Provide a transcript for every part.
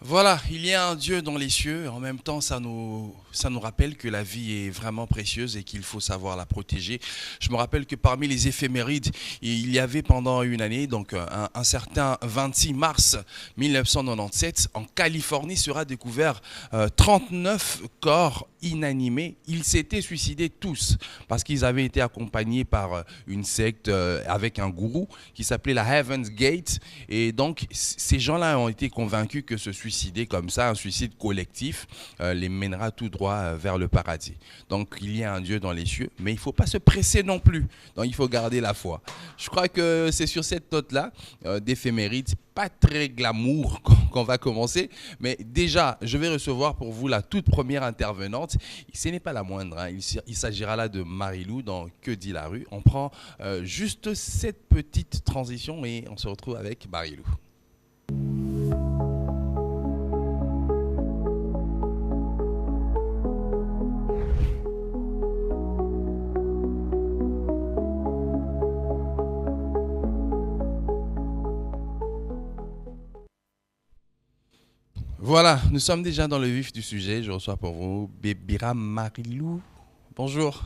Voilà, il y a un Dieu dans les cieux. En même temps, ça nous rappelle que la vie est vraiment précieuse et qu'il faut savoir la protéger. Je me rappelle que parmi les éphémérides, il y avait pendant une année, donc un certain 26 mars 1997, en Californie sera découvert 39 corps inanimés. Ils s'étaient suicidés tous parce qu'ils avaient été accompagnés par une secte avec un gourou qui s'appelait la Heaven's Gate. Et donc, ces gens-là ont été convaincus que se suicider comme ça, un suicide collectif, les mènera tout droit vers le paradis. Donc, il y a un Dieu dans les cieux, mais il ne faut pas se presser non plus. Donc, il faut garder la foi. Je crois que c'est sur cette note-là d'éphéméride, pas très glamour qu'on va commencer, mais déjà, je vais recevoir pour vous la toute première intervenante. Ce n'est pas la moindre, hein. Il s'agira là de Marie-Lou dans Que dit la rue. On prend juste cette petite transition et on se retrouve avec Marie-Lou. Voilà, nous sommes déjà dans le vif du sujet. Je reçois pour vous Bébira Marie-Lou. Bonjour.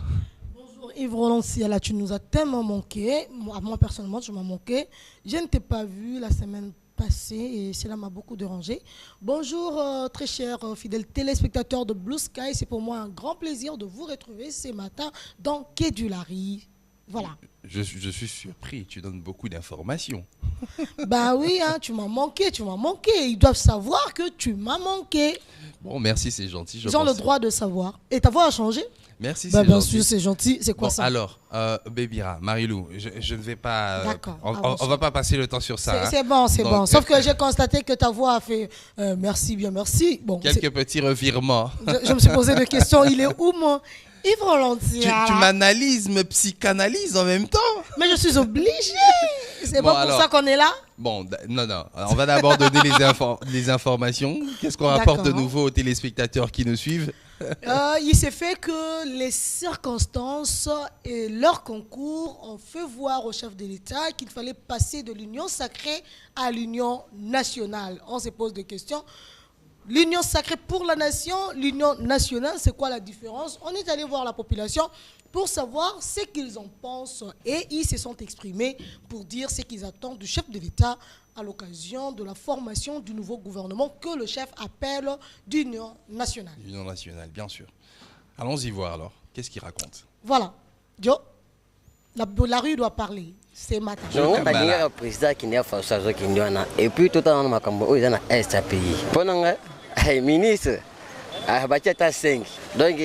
Bonjour Yves Roland Siala, tu nous as tellement manqué. Moi personnellement, tu m'as manqué. Je ne t'ai pas vu la semaine passée et cela m'a beaucoup dérangé. Bonjour très chers fidèles téléspectateurs de Blue Sky. C'est pour moi un grand plaisir de vous retrouver ce matin dans Quai du Larry. Voilà. Je suis surpris, tu donnes beaucoup d'informations. Bah oui, hein, tu m'as manqué, tu m'as manqué. Ils doivent savoir que tu m'as manqué. Bon, merci, c'est gentil. Ils ont le droit de savoir. Et ta voix a changé? Merci, bah, c'est bien gentil. sûr, c'est gentil. C'est quoi Bon, ça? alors, Bébira, Marie-Lou, je ne vais pas... D'accord. On va pas passer le temps sur ça. C'est bon, c'est Donc, bon. Sauf que j'ai constaté que ta voix a fait merci, bien merci. Bon, quelques petits revirements. je me suis posé des questions. Il est où, moi? Yves Roland Tu m'analyses, me psychanalyses en même temps. Mais je suis obligée. C'est Bon, pas pour alors, ça qu'on est là. Bon, non. On va d'abord donner les informations. Qu'est-ce qu'on rapporte de nouveau aux téléspectateurs qui nous suivent? Il s'est fait que les circonstances et leur concours ont fait voir au chef de l'État qu'il fallait passer de l'union sacrée à l'union nationale. On se pose des questions. L'union sacrée pour la nation, l'union nationale, c'est quoi la différence? On est allé voir la population pour savoir ce qu'ils en pensent et ils se sont exprimés pour dire ce qu'ils attendent du chef de l'État à l'occasion de la formation du nouveau gouvernement que le chef appelle d'union nationale. L'union nationale, bien sûr. Allons-y voir alors. Qu'est-ce qu'il raconte? Voilà. Joe, la rue doit parler. C'est matin. Non, pas dire président qui n'est pas chargé qui n'est pas. Et puis tout le temps, on m'a comme ils ont un pays. Pendant que ministre, à bâtir ta 5. Donc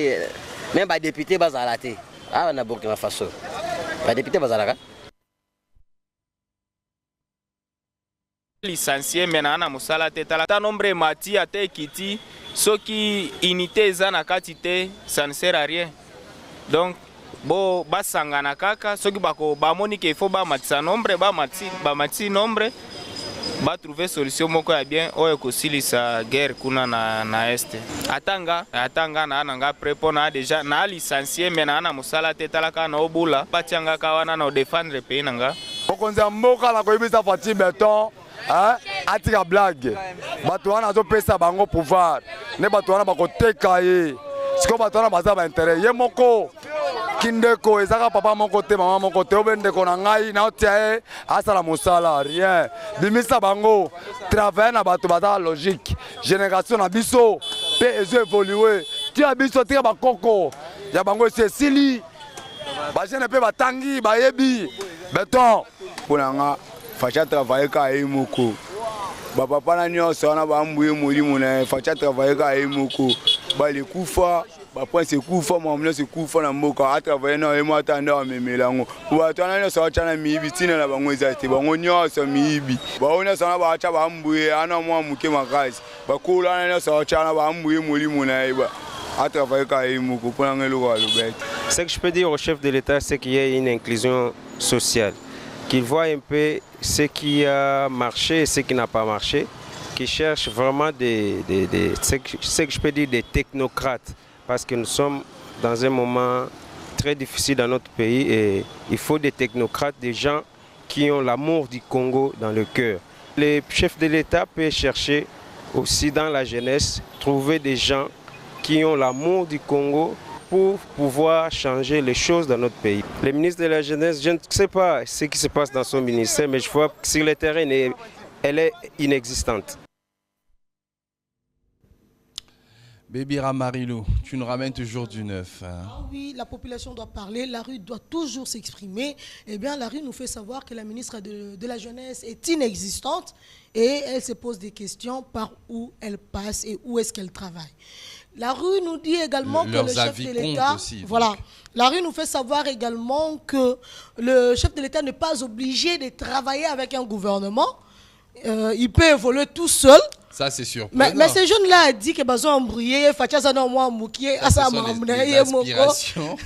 même les députés bazalaté. Ah, on a Burkina Faso. Les députés bazalaka. Licencié maintenant na musala teta ta nombre mati ate kiti soki unité za na katite ça ne sert à rien. Donc bo basangana kaka soki bako bamoni ke faut ba matisa nombre ba mati nombre ba trouver solution moko ya bien oyo kosilisa guerre kuna na este atanga na nanga prepona déjà na licencié maintenant na musala teta la kana obula batianga kawana na défendre pays nanga okonza mboka la koyebisa Fati Beton atika blague bato wana azopesa bango pouvoir ne bato wana bakoteka ye siko bato wana baza baintere ye moko kindeko ezaka papa moko te mama moko te obe ndeko na ngai na otia ye asala mosala rien bimisa bango travailler na bato baza logique génération na biso pe ezo évoluer tia biso tika bakoko ya bango esi esili bajene pe batangi bayebi Beton mpona nga facha travailler ka ye moko bapapa na nyonso wana bambuye molimo na facha travailler ka ye moko balekufa baprince ekufa mamuna sekufa na mboka atravaille na ye mo ata nde amemela yango bato wana nyonso bacha na miyibi ntina na bango eza te bango nyonso miyibi bango nyonso wana bacha bambuye ana mwa moke makasi bakolo wana nyonso bacha wana bambuye molimo na ye atravaille ka ye moko mpona nga eloko alobete. Ce que je peux dire au chef de l'État, c'est qu'il y a une inclusion sociale, qu'il voit un peu ce qui a marché et ce qui n'a pas marché, qu'il cherche vraiment ce que je peux dire des technocrates, parce que nous sommes dans un moment très difficile dans notre pays et il faut des technocrates, des gens qui ont l'amour du Congo dans le cœur. Le chef de l'État peut chercher aussi dans la jeunesse, trouver des gens qui ont l'amour du Congo pour pouvoir changer les choses dans notre pays. Le ministre de la Jeunesse, je ne sais pas ce qui se passe dans son ministère, mais je vois que sur le terrain, elle est inexistante. Bébira Marilou, tu nous ramènes toujours du neuf. Hein. Ah oui, la population doit parler, la rue doit toujours s'exprimer. Eh bien, la rue nous fait savoir que la ministre de la Jeunesse est inexistante et elle se pose des questions par où elle passe et où est-ce qu'elle travaille. La rue nous dit également que le chef de l'État... Voilà. La rue nous fait savoir également que le chef de l'État n'est pas obligé de travailler avec un gouvernement. Il peut évoluer tout seul. Ça, c'est sûr. Mais ce jeune-là a dit que besoin embrouillé,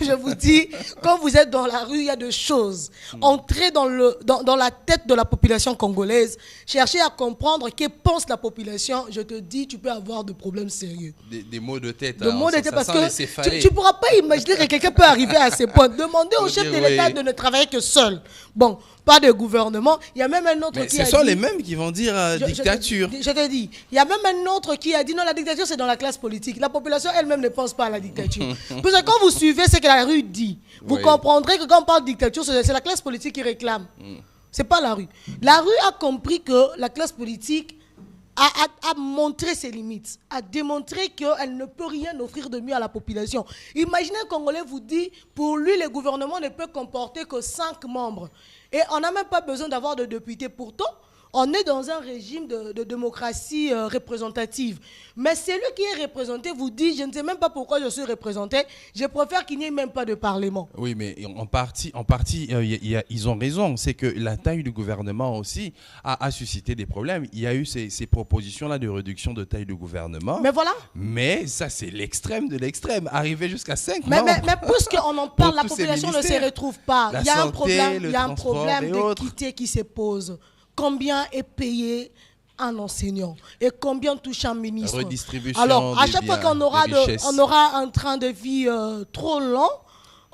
je vous dis, quand vous êtes dans la rue, il y a deux choses. Entrez dans la tête de la population congolaise, cherchez à comprendre que pense la population. Je te dis, tu peux avoir de problèmes sérieux. Des maux de tête. Des maux de tête parce que tu ne pourras pas imaginer que quelqu'un peut arriver à ces points. Demandez au chef de l'État de ne travailler que seul. Bon, pas de gouvernement. Il y a même un autre qui a dit... Ce sont les mêmes qui vont dire dictature. Je te dis, il y a même un autre qui a dit non, la dictature c'est dans la classe politique. La population elle-même ne pense pas à la dictature. Parce que quand vous suivez ce que la rue dit, vous comprendrez que quand on parle de dictature, c'est la classe politique qui réclame. C'est pas la rue. La rue a compris que la classe politique a montré ses limites, a démontré qu'elle ne peut rien offrir de mieux à la population. Imaginez un Congolais vous dit, pour lui, le gouvernement ne peut comporter que 5 membres. Et on n'a même pas besoin d'avoir de députés. Pourtant, on est dans un régime de démocratie représentative. Mais celui qui est représenté vous dit, je ne sais même pas pourquoi je suis représenté, je préfère qu'il n'y ait même pas de parlement. Oui, mais en partie ils ont raison. C'est que la taille du gouvernement aussi a suscité des problèmes. Il y a eu ces propositions-là de réduction de taille du gouvernement. Mais voilà. Mais ça, c'est l'extrême de l'extrême. Arriver jusqu'à 5 mais, membres. mais puisqu'on en parle, la population ne se retrouve pas. Il y a un problème d'équité qui se pose. Combien est payé un enseignant et combien touche un ministre? Redistribution. Alors, à chaque fois qu'on aura un train de vie trop long,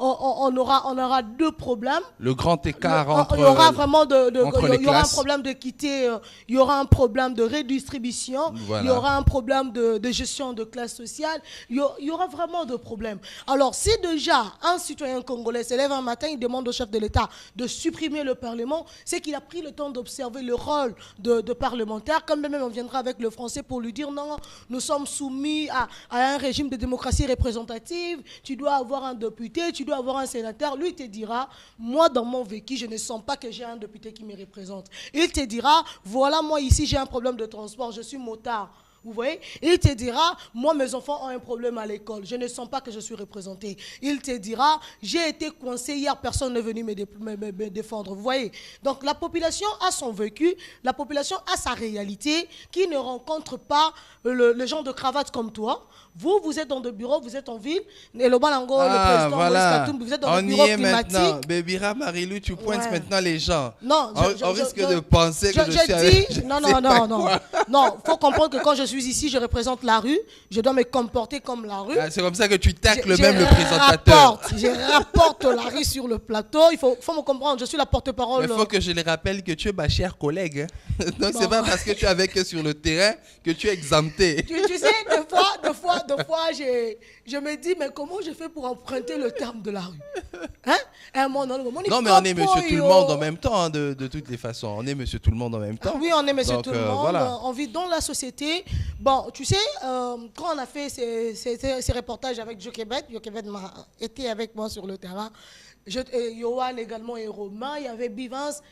on aura deux problèmes. Le grand écart entre il y aura vraiment il y aura un problème d'équité, il y aura un problème de redistribution, voilà. Il y aura un problème de gestion de classe sociale, il y aura vraiment de problèmes. Alors, si déjà un citoyen congolais se lève un matin, il demande au chef de l'État de supprimer le Parlement, c'est qu'il a pris le temps d'observer le rôle de parlementaire, comme même on viendra avec le français pour lui dire non, nous sommes soumis à un régime de démocratie représentative, tu dois avoir un député, tu dois avoir un sénateur. Lui te dira, moi dans mon vécu, je ne sens pas que j'ai un député qui me représente. Il te dira, voilà, moi ici j'ai un problème de transport, je suis motard. Vous voyez? Il te dira, moi mes enfants ont un problème à l'école, je ne sens pas que je suis représenté. Il te dira, j'ai été coincé hier, personne n'est venu me défendre. Vous voyez? Donc la population a son vécu, la population a sa réalité, qui ne rencontre pas le genre de cravate comme toi. Vous êtes dans le bureau, vous êtes en ville, et le Balango, le président voilà. Katoum, vous êtes dans le bureau climatique. Maintenant. Bébira Marilou, tu pointes maintenant les gens. Non, on risque de penser que je suis avec... Non, il faut comprendre que quand je suis ici, je représente la rue, je dois me comporter comme la rue. C'est comme ça que tu tacles même le présentateur. Je rapporte la rue sur le plateau, il faut me comprendre, je suis la porte-parole. Il faut que je les rappelle que tu es ma chère collègue. Donc c'est pas parce que tu es avec eux sur le terrain que tu es exempté. Tu sais, deux fois, je me dis, mais comment je fais pour emprunter le terme de la rue? Hein? Non, mais on est monsieur tout le monde en même temps, hein, de toutes les façons. On est monsieur tout le monde en même temps. Oui, on est monsieur tout le monde. Voilà. On vit dans la société. Bon, tu sais, quand on a fait ces reportages avec Joquebet m'a été avec moi sur le terrain. Yohan également et Romain, il y avait Bivance.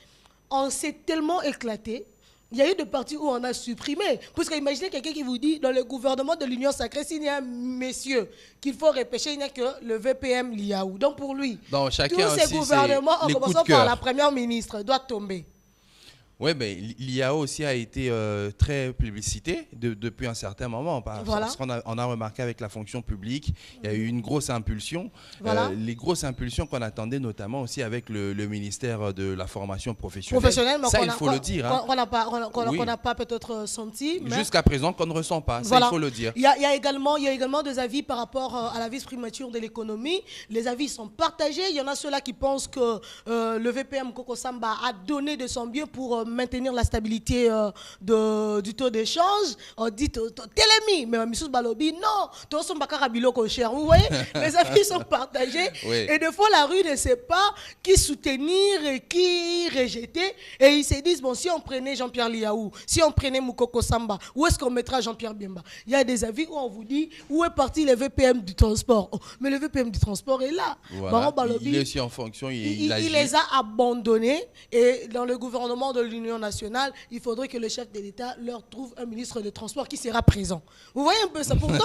On s'est tellement éclaté. Il y a eu des parties où on a supprimé. Parce qu'imaginez quelqu'un qui vous dit, dans le gouvernement de l'Union sacrée, s'il y a un monsieur qu'il faut repêcher, il n'y a que le VPM Liaou. Donc pour lui, tous ces gouvernements, en commençant par la première ministre, doivent tomber. Oui, mais l'IAO aussi a été très publicité depuis un certain moment. Parce qu'on a remarqué avec la fonction publique, il y a eu une grosse impulsion. Voilà. Les grosses impulsions qu'on attendait notamment aussi avec le ministère de la formation professionnelle. Ça, il faut le dire. Qu'on n'a pas peut-être senti. Jusqu'à présent, qu'on ne ressent pas. Ça, il faut le dire. Il y a également des avis par rapport à la vice-primature de l'économie. Les avis sont partagés. Il y en a ceux-là qui pensent que le VPM Koko Samba a donné de son bien pour maintenir la stabilité du taux d'échange, on dit Télémi, mais Missous Balobi, non, tous sont pas carabilo cher. Vous voyez, les avis sont partagés. Oui. Et des fois, la rue ne sait pas qui soutenir et qui rejeter. Et ils se disent, bon, si on prenait Jean-Pierre Liaou, si on prenait Moukoko Samba, où est-ce qu'on mettra Jean-Pierre Biemba? Il y a des avis où on vous dit, où est parti le VPM du transport? Oh, mais le VPM du transport est là. Voilà. Balobi, Il est aussi en fonction. Il les a abandonnés. Et dans le gouvernement de l'Union nationale, il faudrait que le chef de l'État leur trouve un ministre de transport qui sera présent. Vous voyez un peu ça? Pourtant,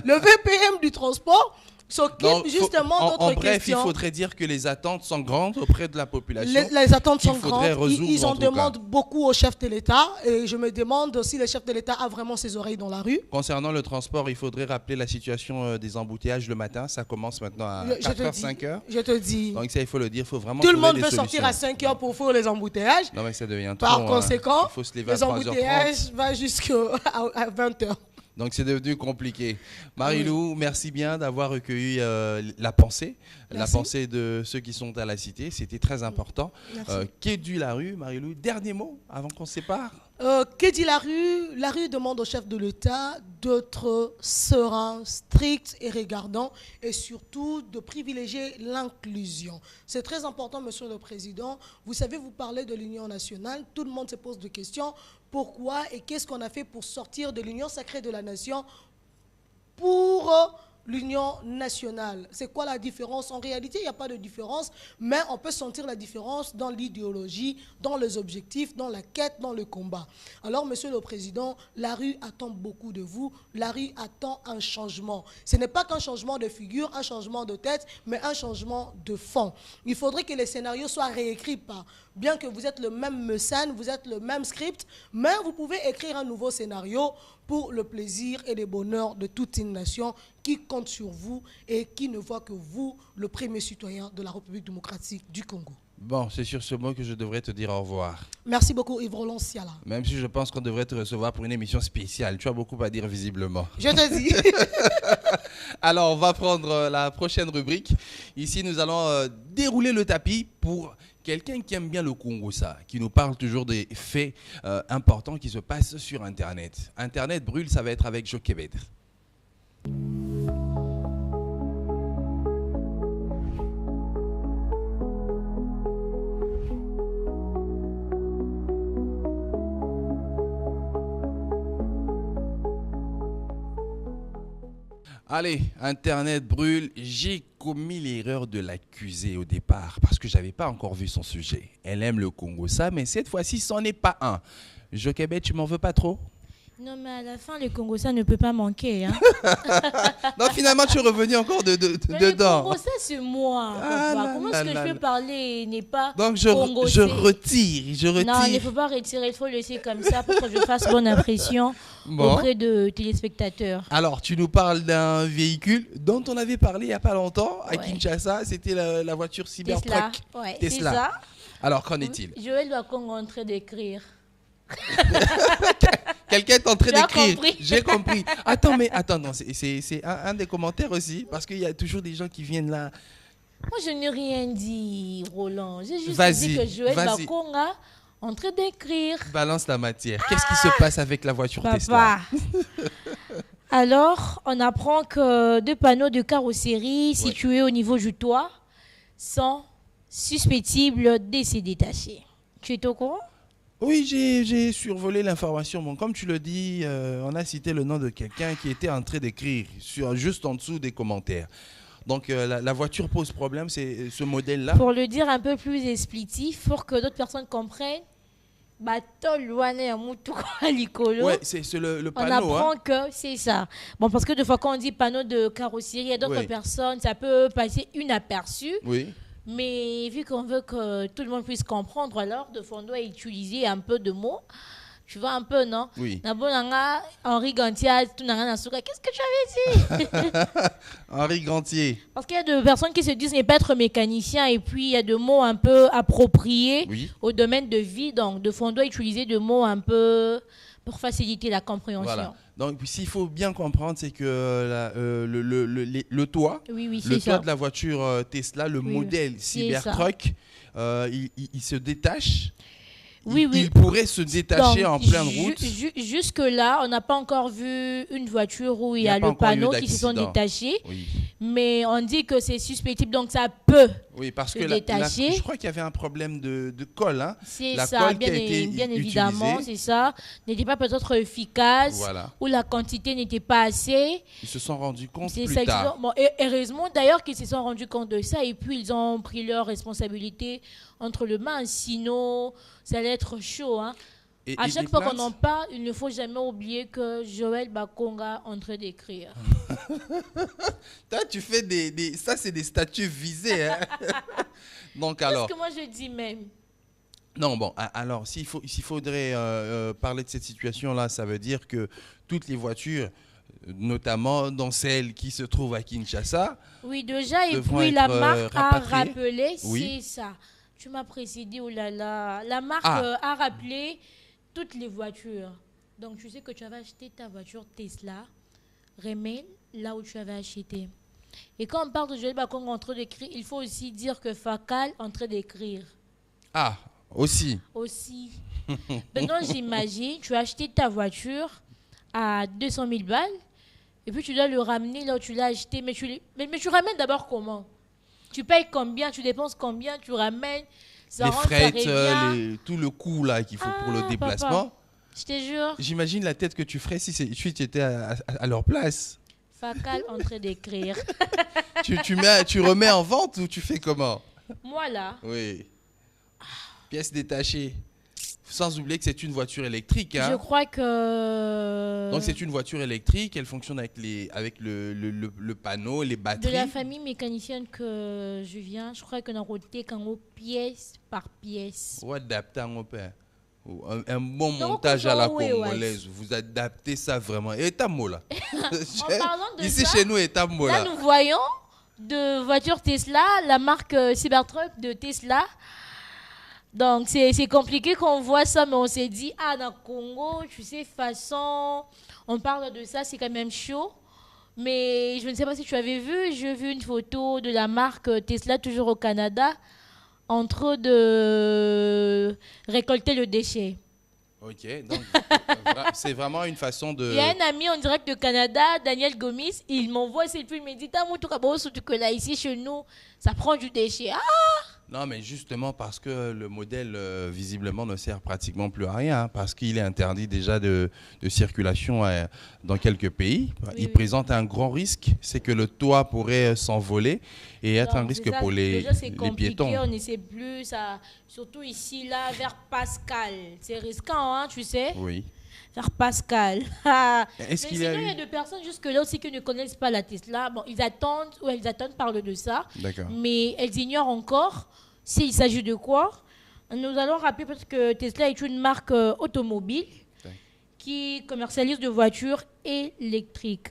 le VPM du transport s'occupe justement d'autres questions. Bref, il faudrait dire que les attentes sont grandes auprès de la population. Les attentes sont grandes. Ils en demandent beaucoup au chef de l'État. Et je me demande si le chef de l'État a vraiment ses oreilles dans la rue. Concernant le transport, il faudrait rappeler la situation des embouteillages le matin. Ça commence maintenant à 4h, 5h. Je te dis. Donc ça, il faut le dire. Il faut vraiment tout le monde veut solutions. Sortir à 5h pour faire les embouteillages. Non, mais ça devient trop. Par conséquent, il faut se lever à les embouteillages vont jusqu'à 20h. Donc c'est devenu compliqué. Marie-Lou, merci bien d'avoir recueilli la pensée de ceux qui sont à la cité. C'était très important. Qu'est dû la rue, Marie-Lou? Dernier mot avant qu'on se sépare. Que dit la rue? La rue demande au chef de l'État d'être serein, strict et regardant, et surtout de privilégier l'inclusion. C'est très important, Monsieur le Président. Vous savez, vous parlez de l'Union nationale. Tout le monde se pose des questions. Pourquoi et qu'est-ce qu'on a fait pour sortir de l'Union sacrée de la nation pour l'Union nationale? C'est quoi la différence? En réalité, il n'y a pas de différence, mais on peut sentir la différence dans l'idéologie, dans les objectifs, dans la quête, dans le combat. Alors, Monsieur le Président, la rue attend beaucoup de vous. La rue attend un changement. Ce n'est pas qu'un changement de figure, un changement de tête, mais un changement de fond. Il faudrait que les scénarios soient réécrits par... Bien que vous êtes le même mécène, vous êtes le même script, mais vous pouvez écrire un nouveau scénario pour le plaisir et le bonheur de toute une nation qui compte sur vous et qui ne voit que vous, le premier citoyen de la République démocratique du Congo. Bon, c'est sur ce mot que je devrais te dire au revoir. Merci beaucoup, Yves-Roland Siala. Même si je pense qu'on devrait te recevoir pour une émission spéciale. Tu as beaucoup à dire visiblement. Je te dis. Alors, on va prendre la prochaine rubrique. Ici, nous allons dérouler le tapis pour quelqu'un qui aime bien le Congo, qui nous parle toujours des faits importants qui se passent sur Internet. Internet brûle, ça va être avec Joquebed. Allez, Internet brûle. J'ai commis l'erreur de l'accuser au départ parce que je n'avais pas encore vu son sujet. Elle aime le Congo, mais cette fois-ci, c'en est pas un. Joquebed, tu m'en veux pas trop? Non, mais à la fin, le Congo, ça ne peut pas manquer. Hein. Non, finalement, tu es revenu encore dedans. Le Congo, ça, c'est moi. Comment est-ce que je peux parler n'est pas donc, je retire. Non, il ne faut pas retirer, il faut laisser comme ça pour que je fasse bonne impression auprès de téléspectateurs. Alors, tu nous parles d'un véhicule dont on avait parlé il n'y a pas longtemps à Kinshasa. C'était la voiture Cybertruck. Tesla. C'est ça. Alors, qu'en est-il? Joël doit qu'on est en train d'écrire. Quelqu'un est en train d'écrire. J'ai compris. Attends, non, c'est un des commentaires aussi, parce qu'il y a toujours des gens qui viennent là. Moi, je n'ai rien dit, Roland. J'ai juste dit que Joël Bakonga est en train d'écrire. Balance la matière. Qu'est-ce qui se passe avec la voiture Tesla? Alors, on apprend que 2 panneaux de carrosserie situés au niveau du toit sont susceptibles de se détacher. Tu es au courant? Oui, j'ai survolé l'information. Bon, comme tu le dis, on a cité le nom de quelqu'un qui était en train d'écrire juste en dessous des commentaires. Donc, la voiture pose problème, c'est ce modèle-là. Pour le dire un peu plus explicatif, pour que d'autres personnes comprennent, ouais, c'est le panneau. On apprend que c'est ça. Bon, parce que des fois, quand on dit panneau de carrosserie, il y a d'autres personnes, ça peut passer inaperçu. Oui. Mais vu qu'on veut que tout le monde puisse comprendre, alors de fois on doit utiliser un peu de mots. Tu vois un peu, non? Oui. Henri Gantier, qu'est-ce que tu avais dit? Henri Gantier. Parce qu'il y a des personnes qui se disent ne pas être mécanicien et puis il y a des mots un peu appropriés au domaine de vie. Donc, de fois on doit utiliser des mots un peu pour faciliter la compréhension. Voilà. Donc, s'il faut bien comprendre, c'est que le toit, le toit de la voiture Tesla, le modèle Cybertruck, il se détache. il pourrait se détacher en pleine route. Jusque-là, on n'a pas encore vu une voiture où il y a le panneau qui se sont détachés. Oui. Mais on dit que c'est susceptible, donc ça peut se détacher. Je crois qu'il y avait un problème de colle. Hein. C'est ça, bien évidemment, c'est ça. N'était pas peut-être efficace, ou la quantité n'était pas assez. Ils se sont rendus compte plus tard. Et heureusement d'ailleurs qu'ils se sont rendus compte de ça, et puis ils ont pris leurs responsabilités entre les mains, sinon ça allait être chaud. Hein. À chaque fois qu'on en parle, il ne faut jamais oublier que Joël Bakonga est en train d'écrire. Toi, tu fais ça, c'est des statuts visés. Hein. Donc, alors... Parce que moi, je dis même. Non, bon, alors, s'il faudrait parler de cette situation-là, ça veut dire que toutes les voitures, notamment dans celles qui se trouvent à Kinshasa... Oui, déjà, et puis la marque a rappelé, c'est ça. Tu m'as précédé, oh là là. La marque a rappelé toutes les voitures. Donc, tu sais que tu avais acheté ta voiture Tesla, remets là où tu avais acheté. Et quand on parle de Joël Bakonga en train d'écrire, il faut aussi dire que Fakal est en train d'écrire. Ah, aussi. Aussi. Maintenant, j'imagine, tu as acheté ta voiture à 200 000 balles, et puis tu dois le ramener là où tu l'as acheté. Mais tu ramènes d'abord comment? Tu payes combien? Tu dépenses combien? Tu ramènes? Les frais, tout le coût là qu'il faut pour le déplacement. Papa, je te jure. J'imagine la tête que tu ferais si tu étais à leur place. Fakal en train d'écrire. tu remets en vente ou tu fais comment? Moi là. Oui. Pièces détachées. Sans oublier que c'est une voiture électrique. Hein. Je crois que... Donc c'est une voiture électrique, elle fonctionne avec le panneau, les batteries. De la famille mécanicienne que je viens, je crois qu'on a roté pièce par pièce. Ou adapter un bon montage à la congolaise. Vous adaptez ça vraiment. Et Tammo là. En parlant de ici ça, chez nous, et Tammo là. Là nous voyons de voitures Tesla, la marque Cybertruck de Tesla. Donc, c'est compliqué qu'on voit ça, mais on s'est dit, dans le Congo, tu sais, façon, on parle de ça, c'est quand même chaud. Mais je ne sais pas si tu avais vu, j'ai vu une photo de la marque Tesla, toujours au Canada, en train de récolter le déchet. Ok, donc c'est vraiment une façon de... Il y a un ami en direct de Canada, Daniel Gomis, il m'envoie ses films, il me dit, que là, ici, chez nous, ça prend du déchet. Non, mais justement parce que le modèle, visiblement, ne sert pratiquement plus à rien, hein, parce qu'il est interdit déjà de circulation dans quelques pays. Il présente un grand risque, c'est que le toit pourrait s'envoler et être un risque pour les piétons. On ne sait plus, ça, surtout ici, là, vers Pascal. C'est risquant, hein, tu sais. Oui. Vers Pascal. Mais sinon, il y a des personnes jusque-là aussi qui ne connaissent pas la Tesla. Bon, elles attendent parler de ça. D'accord. Mais elles ignorent encore s'il s'agit de quoi. Nous allons rappeler parce que Tesla est une marque automobile qui commercialise des voitures électriques.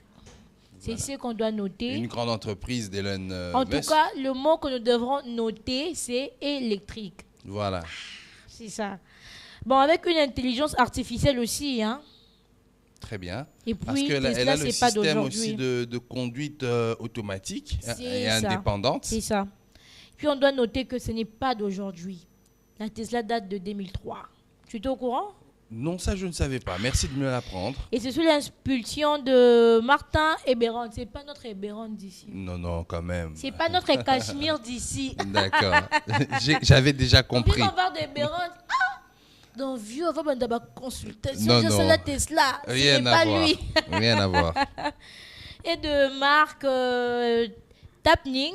C'est ce qu'on doit noter. Une grande entreprise d'Elon Musk. En tout cas, le mot que nous devrons noter, c'est électrique. Voilà. C'est ça. Bon, avec une intelligence artificielle aussi, hein. Très bien. Et puis, parce qu'elle Tesla, a le système aussi de conduite automatique et indépendante. C'est ça. Puis on doit noter que ce n'est pas d'aujourd'hui. La Tesla date de 2003. Tu es au courant? Non, ça je ne savais pas. Merci de me l'apprendre. Et c'est sous l'impulsion de Martin Eberhard. C'est pas notre Eberhard d'ici. Non, quand même. C'est pas notre Cachemire d'ici. D'accord. J'avais déjà compris. On va voir d'Eberhard. Donc, vieux, avant de consultation, je sais la Tesla. Rien à voir. Lui. Rien à voir. Et de marque Tapning.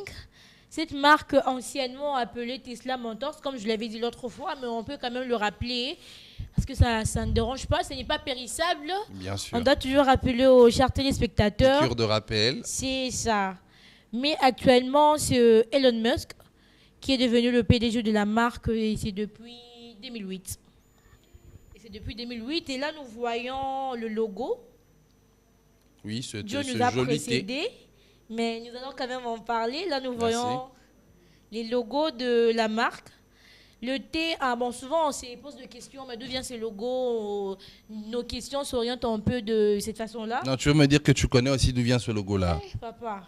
Cette marque anciennement appelée Tesla Motors, comme je l'avais dit l'autre fois, mais on peut quand même le rappeler, parce que ça ne dérange pas, ce n'est pas périssable. Bien sûr. On doit toujours rappeler aux chers téléspectateurs. Piqûre de rappel. C'est ça. Mais actuellement, c'est Elon Musk qui est devenu le PDG de la marque, et c'est depuis 2008. Depuis 2008, et là nous voyons le logo. Oui, ce Joe nous a précédé, mais nous allons quand même en parler. Là nous voyons les logos de la marque. Le T, souvent on se pose des questions, mais d'où viennent ces logos? Nos questions s'orientent un peu de cette façon-là. Non, tu veux me dire que tu connais aussi d'où vient ce logo-là? Papa.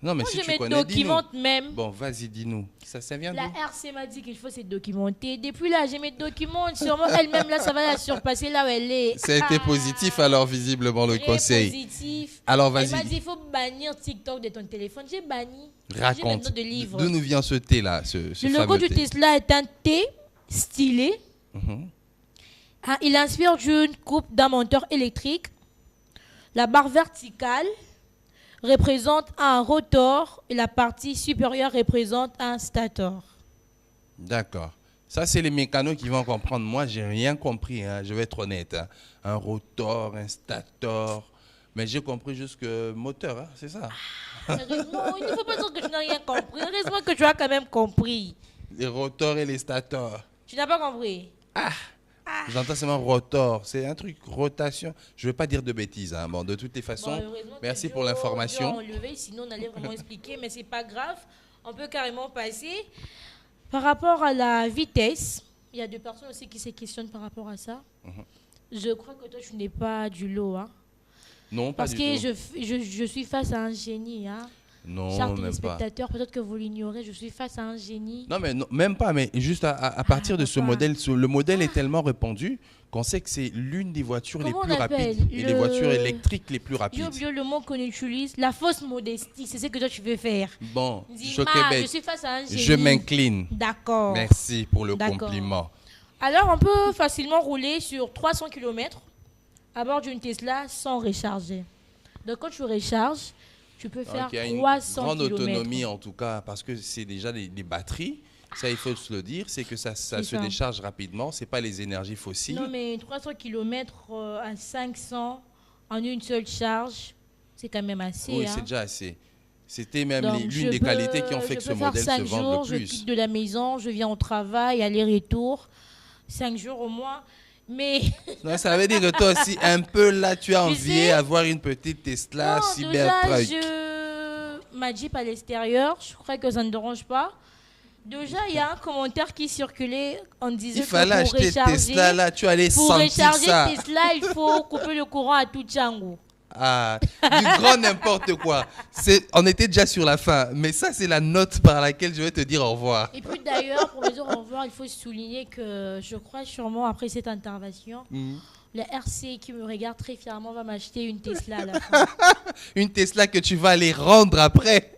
Non, mais moi, si je tu me connais, documente dis-nous. même. Bon, vas-y, dis-nous. Ça vient d'où? La RC m'a dit qu'il faut se documenter. Depuis là, je me documente. Sûrement, elle-même, là, ça va la surpasser là où elle est. Ça a été positif, alors, visiblement, le Très conseil. positif. Alors, Elle m'a vas-y. dit il faut bannir TikTok de ton téléphone. J'ai banni. J'ai Raconte. maintenant de livres. D'où nous vient ce thé-là, ce Le fameux logo du thé? Tesla est un thé stylé. Mhm. Ah, il inspire d'une coupe d'un moteur électrique. La barre verticale représente un rotor et la partie supérieure représente un stator. D'accord. Ça, c'est les mécanos qui vont comprendre. Moi, j'ai rien compris, hein. Je vais être honnête, hein. Un rotor, un stator. Mais j'ai compris jusque moteur, hein, c'est ça. Non, il ne faut pas dire que tu n'as rien compris. Heureusement que tu as quand même compris. Les rotors et les stators. Tu n'as pas compris. J'entends seulement rotor. C'est un truc, rotation. Je ne veux pas dire de bêtises, hein. Bon, de toutes les façons, Bon, heureusement merci que pour Joe l'information. a enlevé, sinon on allait vraiment expliquer, mais c'est pas grave. On peut carrément passer. Par rapport à la vitesse, il y a deux personnes aussi qui se questionnent par rapport à ça. Je crois que toi, tu n'es pas du lot. Hein. Non, pas Parce du que tout. je suis face à un génie. Hein. Non, Chers même pas. téléspectateurs, peut-être que vous l'ignorez, je suis face à un génie. Non, mais non, même pas, mais juste à partir de ce pourquoi? modèle, le modèle est tellement répandu qu'on sait que c'est l'une des voitures Comment les plus on appelle rapides et les voitures électriques les plus J'ai rapides. oublié le mot qu'on utilise, la fausse modestie, c'est ce que toi tu veux faire. Bon, Dis, je je suis face à un génie. je m'incline. D'accord. Merci pour le D'accord. compliment. Alors, on peut facilement rouler sur 300 km à bord d'une Tesla sans recharger. Donc, quand tu recharges, tu peux faire Donc, il y a une 300 grande km. autonomie en tout cas, parce que c'est déjà des batteries. Ça, il faut se le dire, c'est que ça se ça. décharge rapidement. C'est pas les énergies fossiles. Non, mais 300 km à 500 en une seule charge, c'est quand même assez. Oui, hein. c'est déjà assez. C'était même Donc, l'une des qualités qui ont fait que ce modèle se vende jours, le je plus. quitte de la maison, je viens au travail, aller-retour. 5 jours au moins. Mais Non, ça veut dire que toi aussi, un peu là, tu as Tu envié sais- avoir une petite Tesla non, déjà, Cybertruck. ma Jeep à l'extérieur, je crois que ça ne dérange pas. Déjà, il y a un commentaire qui circulait en disant Il que fallait pour acheter recharger, Tesla là, tu allais pour sentir recharger ça. Tesla, il faut couper le courant à tout Django. Ah, du grand n'importe quoi. On était déjà sur la fin, mais ça c'est la note par laquelle je vais te dire au revoir. Et puis d'ailleurs, pour me dire au revoir, il faut souligner que je crois sûrement après cette intervention, la RC qui me regarde très fièrement va m'acheter une Tesla à la fin. Une Tesla que tu vas aller rendre après.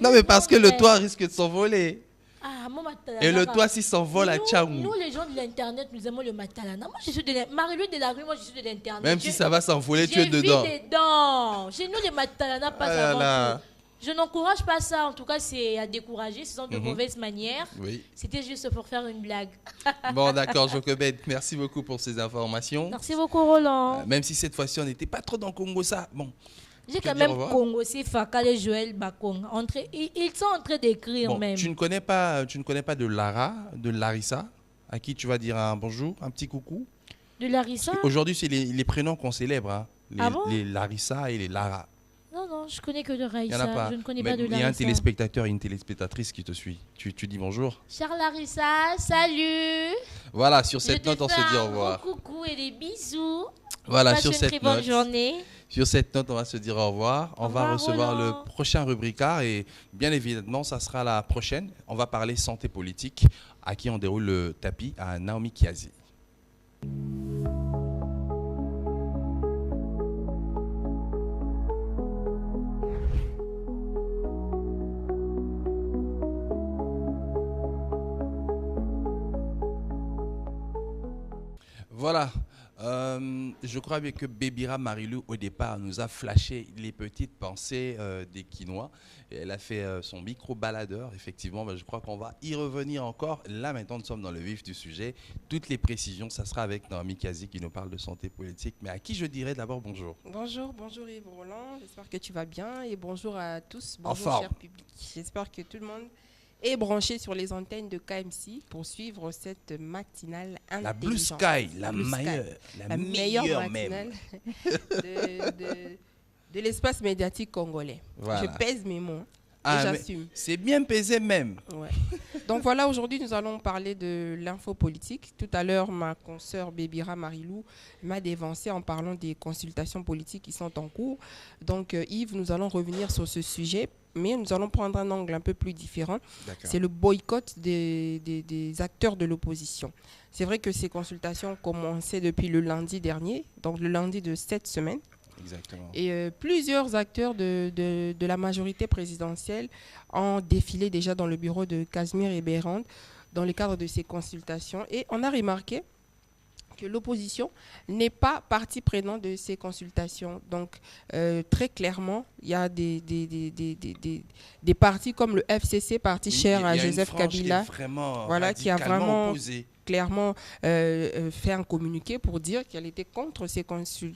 Non mais parce que le toit risque de s'envoler. Ah, mon matalana. Et le toit s'il s'envole à Nous, Tchangou. les gens de l'Internet, nous aimons le matalana. Moi, je suis de Marie-Louise de la rue, moi, je suis de l'Internet. Même si ça va s'envoler, tu es Je dedans. vis dedans. Chez nous, les matalana passent Ah là avant là. tout. Je n'encourage pas ça. En tout cas, c'est à décourager. Ce sont de mauvaises manières. Oui. C'était juste pour faire une blague. Bon d'accord, Jochebed, merci beaucoup pour ces informations. Merci beaucoup, Roland. Même si cette fois-ci on n'était pas trop dans Congo ça. Bon. J'ai te quand dire même au revoir. Congo, c'est Fakal et Joël Bakong. Ils sont en train d'écrire Bon, même. tu ne connais pas de Lara, de Larissa, à qui tu vas dire un bonjour, un petit coucou. De Larissa? Aujourd'hui, c'est les prénoms qu'on célèbre, hein. Ah bon? Les Larissa et les Lara. Non, je connais que de Il n'y Raïssa. en a pas. Je ne connais Mais pas de il y a un Larissa. téléspectateur et une téléspectatrice qui te suit. Tu dis bonjour. Chère Larissa, salut. Voilà, sur Je cette te note, on fais se dit un au revoir. gros coucou et des bisous. Voilà, Passe sur une cette très bonne note. journée. Sur cette note, on va se dire au revoir. On va revoir, recevoir Roland. le prochain rubricard et bien évidemment, ça sera la prochaine. On va parler santé politique, à qui on déroule le tapis à Naomi Kiazi. Voilà. Je crois bien que Bébira Marilou, au départ, nous a flashé les petites pensées des Quinois. Et elle a fait son micro-baladeur. Effectivement, je crois qu'on va y revenir encore. Là, maintenant, nous sommes dans le vif du sujet. Toutes les précisions, ça sera avec Naomi Kazi qui nous parle de santé politique. Mais à qui je dirais d'abord bonjour. Bonjour Yves Roland. J'espère que tu vas bien. Et bonjour à tous. En Bonjour, forme. cher public. J'espère que tout le monde est branché sur les antennes de KMC pour suivre cette matinale intelligente. La Blue Sky, la Blue Sky. meilleure. La meilleure même. matinale de l'espace médiatique congolais. Voilà. Je pèse mes mots. Ah, j'assume. C'est bien pesé même. Ouais. Donc voilà, aujourd'hui, nous allons parler de l'info politique. Tout à l'heure, ma consoeur Bébira Marilou m'a dévancé en parlant des consultations politiques qui sont en cours. Donc Yves, nous allons revenir sur ce sujet, mais nous allons prendre un angle un peu plus différent. C'est le boycott des acteurs de l'opposition. C'est vrai que ces consultations ont commencé depuis le lundi dernier, donc le lundi de cette semaine. Exactement. Et plusieurs acteurs de la majorité présidentielle ont défilé déjà dans le bureau de Casimir et Bérande dans le cadre de ces consultations. Et on a remarqué que l'opposition n'est pas partie prenante de ces consultations. Donc, très clairement, il y a des partis comme le FCC, parti cher à Joseph Kabila, qui a vraiment opposé. Clairement fait un communiqué pour dire qu'elle était contre ces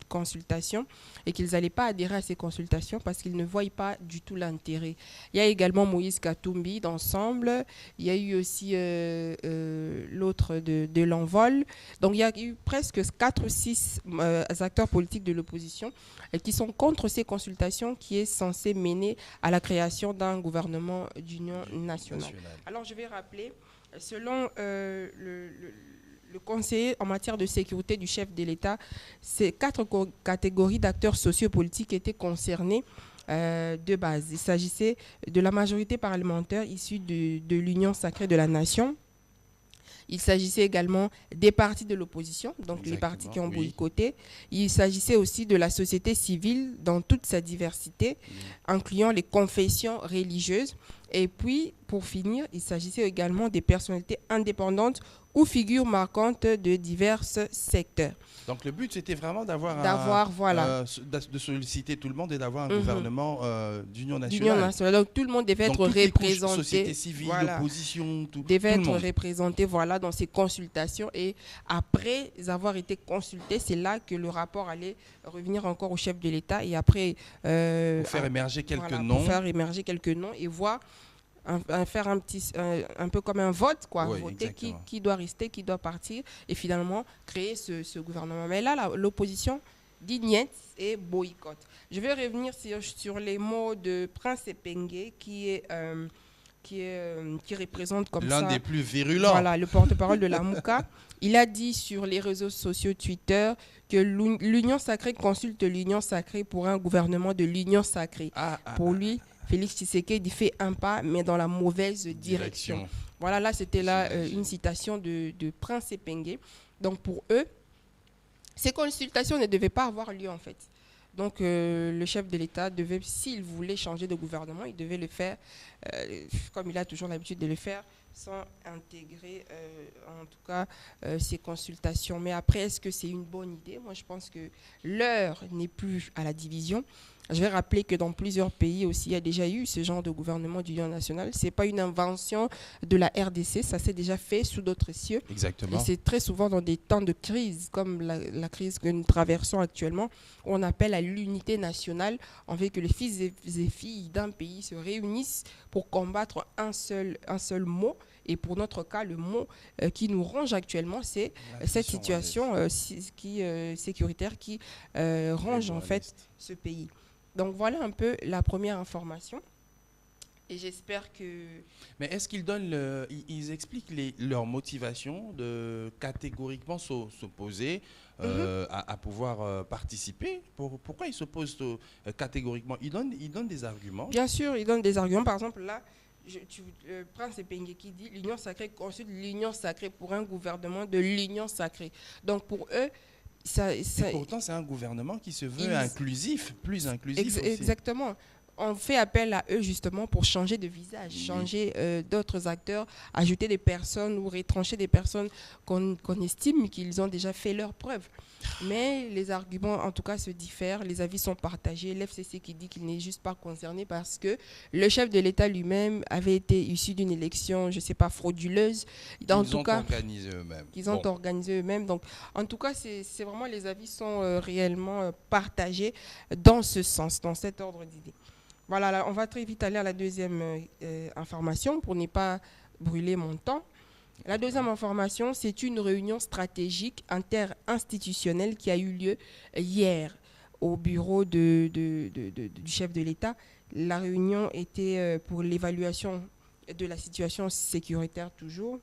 consultations et qu'ils n'allaient pas adhérer à ces consultations parce qu'ils ne voient pas du tout l'intérêt. Il y a également Moïse Katumbi d'Ensemble, il y a eu aussi l'autre de l'Envol. Donc il y a eu presque 4 ou 6 acteurs politiques de l'opposition qui sont contre ces consultations qui est censé mener à la création d'un gouvernement d'union nationale. Alors je vais rappeler. Selon le conseiller en matière de sécurité du chef de l'État, ces 4 catégories d'acteurs sociopolitiques étaient concernées de base. Il s'agissait de la majorité parlementaire issue de l'Union sacrée de la nation. Il s'agissait également des partis de l'opposition, donc les partis qui ont boycotté. Il s'agissait aussi de la société civile dans toute sa diversité, incluant les confessions religieuses. Et puis, pour finir, il s'agissait également des personnalités indépendantes ou figures marquantes de divers secteurs. Donc le but, c'était vraiment de solliciter tout le monde et d'avoir un gouvernement d'union nationale. Donc tout le monde devait être représenté. Société civile, l'opposition, devait être représenté dans ces consultations. Et après avoir été consulté, c'est là que le rapport allait revenir encore au chef de l'État. Et après, pour faire émerger quelques noms. Pour faire émerger quelques noms et voir. Faire un peu comme un vote, voter qui doit rester, qui doit partir, et finalement créer ce gouvernement. Mais là, l'opposition dit niet et boycott. Je vais revenir sur les mots de Prince Epengue, qui représente comme l'un des plus virulents. Voilà, le porte-parole de la Mouka. Il a dit sur les réseaux sociaux Twitter que l'Union sacrée consulte l'Union sacrée pour un gouvernement de l'Union sacrée. Pour lui, Félix Tshisekedi fait un pas, mais dans la mauvaise direction. Voilà, là, c'était une citation de Prince Epengue. Donc, pour eux, ces consultations ne devaient pas avoir lieu, en fait. Donc, le chef de l'État devait, s'il voulait changer de gouvernement, il devait le faire, comme il a toujours l'habitude de le faire, sans intégrer, en tout cas, ces consultations. Mais après, est-ce que c'est une bonne idée? Moi, je pense que l'heure n'est plus à la division. Je vais rappeler que dans plusieurs pays aussi, il y a déjà eu ce genre de gouvernement d'union nationale. Ce n'est pas une invention de la RDC, ça s'est déjà fait sous d'autres cieux. Exactement. Et c'est très souvent dans des temps de crise, comme la crise que nous traversons actuellement, où on appelle à l'unité nationale. On veut que les fils et filles d'un pays se réunissent pour combattre un seul mot. Et pour notre cas, le mot qui nous ronge actuellement, c'est cette situation sécuritaire qui ronge en fait ce pays. Donc voilà un peu la première information. Et j'espère que... Mais est-ce qu'ils donnent ils expliquent leur motivation de catégoriquement s'opposer à pouvoir participer? Pourquoi ils s'opposent catégoriquement? Ils donnent des arguments? Bien sûr, ils donnent des arguments. Par exemple, là, Prince Epengue qui dit l'Union sacrée consulte l'Union sacrée pour un gouvernement de l'Union sacrée. Donc pour eux, pourtant, c'est un gouvernement qui se veut inclusif, plus inclusif aussi. Exactement. On fait appel à eux justement pour changer de visage, changer d'autres acteurs, ajouter des personnes ou retrancher des personnes qu'on estime qu'ils ont déjà fait leurs preuves. Mais les arguments, en tout cas, se diffèrent, les avis sont partagés. L'FCC qui dit qu'il n'est juste pas concerné parce que le chef de l'État lui-même avait été issu d'une élection, je ne sais pas, frauduleuse. Qu'ils ont organisé eux-mêmes. Qu'ils ont organisé eux-mêmes. Donc, en tout cas, c'est vraiment, les avis sont réellement partagés dans ce sens, dans cet ordre d'idées. Voilà, là, on va très vite aller à la deuxième information pour ne pas brûler mon temps. La deuxième information, c'est une réunion stratégique interinstitutionnelle qui a eu lieu hier au bureau du chef de l'État. La réunion était pour l'évaluation de la situation sécuritaire toujours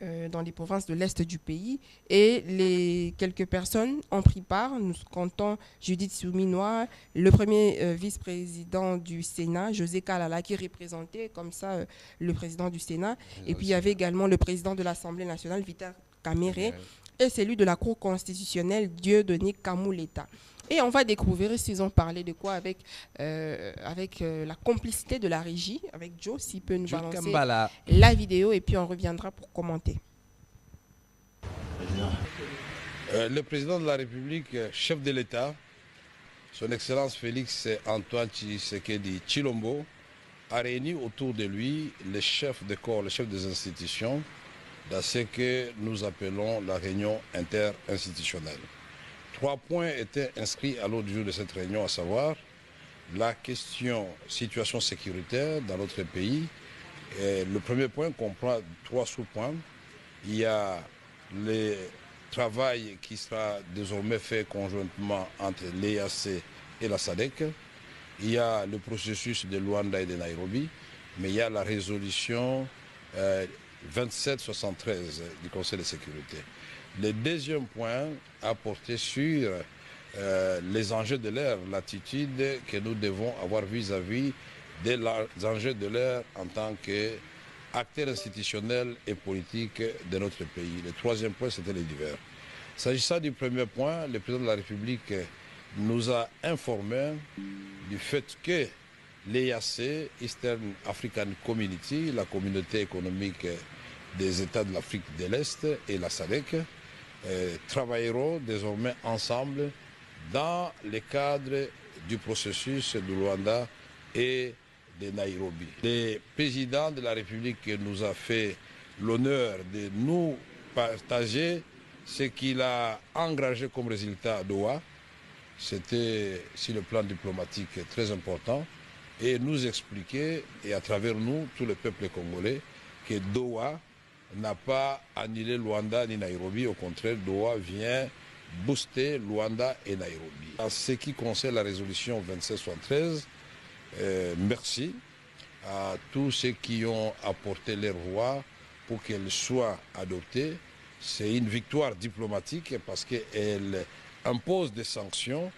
dans les provinces de l'Est du pays. Et quelques personnes ont pris part. Nous comptons Judith Souminois, le premier vice-président du Sénat, José Kalala, qui représentait comme ça le président du Sénat. Et puis il y avait également le président de l'Assemblée nationale, Vital Kamerhe, et celui de la Cour constitutionnelle, Dieudonné Kamouleta. Et on va découvrir s'ils ont parlé de quoi avec la complicité de la régie, avec Joe, s'il peut nous balancer la vidéo, et puis on reviendra pour commenter. Le président de la République, chef de l'État, son Excellence Félix Antoine Tshisekedi Tshilombo, a réuni autour de lui les chefs de corps, les chefs des institutions, dans ce que nous appelons la réunion interinstitutionnelle. 3 points étaient inscrits à l'ordre du jour de cette réunion, à savoir la question situation sécuritaire dans notre pays. Et le premier point comprend 3 sous-points. Il y a le travail qui sera désormais fait conjointement entre l'EAC et la SADC. Il y a le processus de Luanda et de Nairobi, mais il y a la résolution 2773 du Conseil de sécurité. Le deuxième point a porté sur les enjeux de l'ère, l'attitude que nous devons avoir vis-à-vis des enjeux de l'ère en tant qu'acteurs institutionnels et politiques de notre pays. Le troisième point, c'était les divers. S'agissant du premier point, le président de la République nous a informé du fait que l'EAC, Eastern African Community, la communauté économique des États de l'Afrique de l'Est, et la SADC, travailleront désormais ensemble dans le cadre du processus de Luanda et de Nairobi. Le président de la République nous a fait l'honneur de nous partager ce qu'il a engagé comme résultat à Doha. C'était, sur le plan diplomatique, très important, et nous expliquer, et à travers nous, tout le peuple congolais, que Doha n'a pas annulé Luanda ni Nairobi. Au contraire, Doha vient booster Luanda et Nairobi. En ce qui concerne la résolution 2773, merci à tous ceux qui ont apporté leur voix pour qu'elle soit adoptée. C'est une victoire diplomatique parce qu'elle impose des sanctions,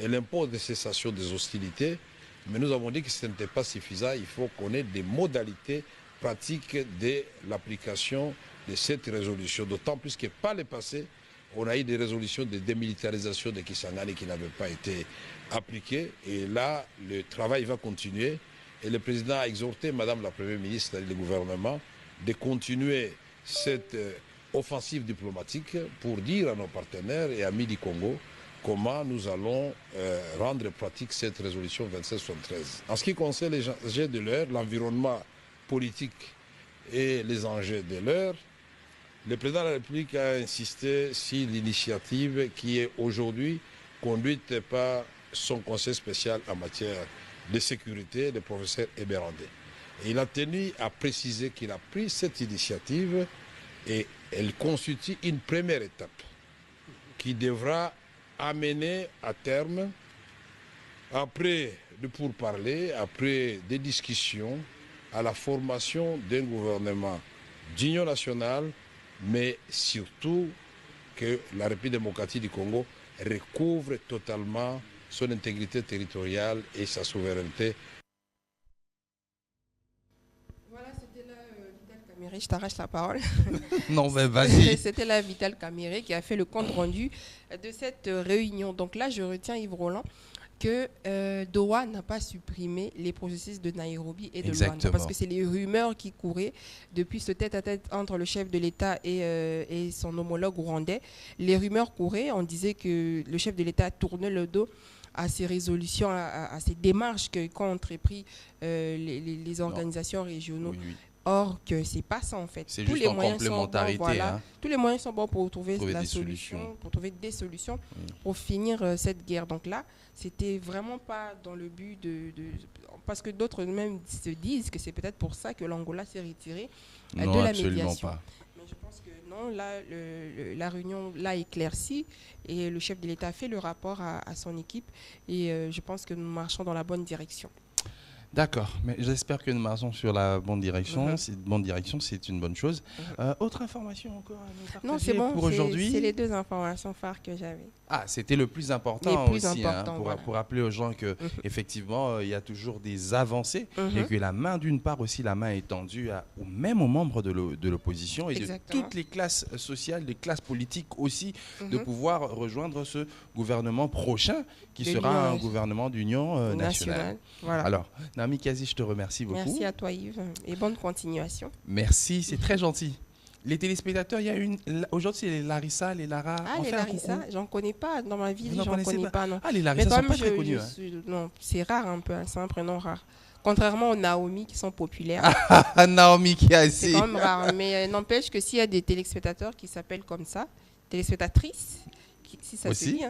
elle impose des cessations des hostilités, mais nous avons dit que ce n'était pas suffisant. Il faut qu'on ait des modalités pratique de l'application de cette résolution, d'autant plus que par le passé, on a eu des résolutions de démilitarisation de Kisangani qui n'avaient pas été appliquées, et là, le travail va continuer, et le président a exhorté Madame la Première ministre et le gouvernement de continuer cette offensive diplomatique pour dire à nos partenaires et amis du Congo comment nous allons rendre pratique cette résolution 2773. En ce qui concerne les enjeux de l'heure, l'environnement politique et les enjeux de l'heure, le président de la République a insisté sur l'initiative qui est aujourd'hui conduite par son conseil spécial en matière de sécurité, le professeur Eberandé. Et il a tenu à préciser qu'il a pris cette initiative et elle constitue une première étape qui devra amener à terme, après de pourparlers, après des discussions, à la formation d'un gouvernement d'union nationale, mais surtout que la République démocratique du Congo recouvre totalement son intégrité territoriale et sa souveraineté. Voilà, c'était là Vital Kamerhe, je t'arrache la parole. Non, mais vas-y. C'était là Vital Kamerhe qui a fait le compte rendu de cette réunion. Donc là, je retiens Yves Roland que Doha n'a pas supprimé les processus de Nairobi et de Luanda, parce que c'est les rumeurs qui couraient depuis ce tête-à-tête entre le chef de l'État et son homologue rwandais. Les rumeurs couraient, on disait que le chef de l'État tournait le dos à ces résolutions, à ces démarches qu'ont entrepris les organisations régionaux. Oui. Or, que c'est pas ça en fait. C'est juste en complémentarité. Bons, voilà. Tous les moyens sont bons pour trouver la solution, pour trouver des solutions pour finir cette guerre. Donc là, c'était vraiment pas dans le but parce que d'autres même se disent que c'est peut-être pour ça que l'Angola s'est retiré de la médiation. Pas. Mais je pense que Non, là, la réunion l'a éclairci et le chef de l'État a fait le rapport à son équipe et je pense que nous marchons dans la bonne direction. D'accord, mais j'espère que nous marchons sur la bonne direction. C'est une bonne chose. Autre information encore à nous partager? Non, c'est bon, pour aujourd'hui? C'est les deux informations phares que j'avais. Ah, c'était le plus important aussi, pour rappeler aux gens que effectivement il y a toujours des avancées et que la main, d'une part aussi, la main est tendue même aux membres de l'opposition et de toutes les classes sociales, des classes politiques aussi, de pouvoir rejoindre ce gouvernement prochain qui sera un gouvernement d'union nationale. Voilà. Alors, Naomi Kazi, je te remercie beaucoup. Merci à toi Yves et bonne continuation. Merci, c'est très gentil. Les téléspectateurs, il y a aujourd'hui, c'est les Larissa, les Lara. Ah, les Larissa, j'en connais pas. Dans ma vie, j'en connais pas. Non. Ah, les Larissa sont pas très connus. Non, c'est rare un peu, c'est un prénom rare. Contrairement aux Naomi qui sont populaires. Naomi Kazi. C'est quand même rare. Mais n'empêche que s'il y a des téléspectateurs qui s'appellent comme ça, téléspectatrices, si ça se dit,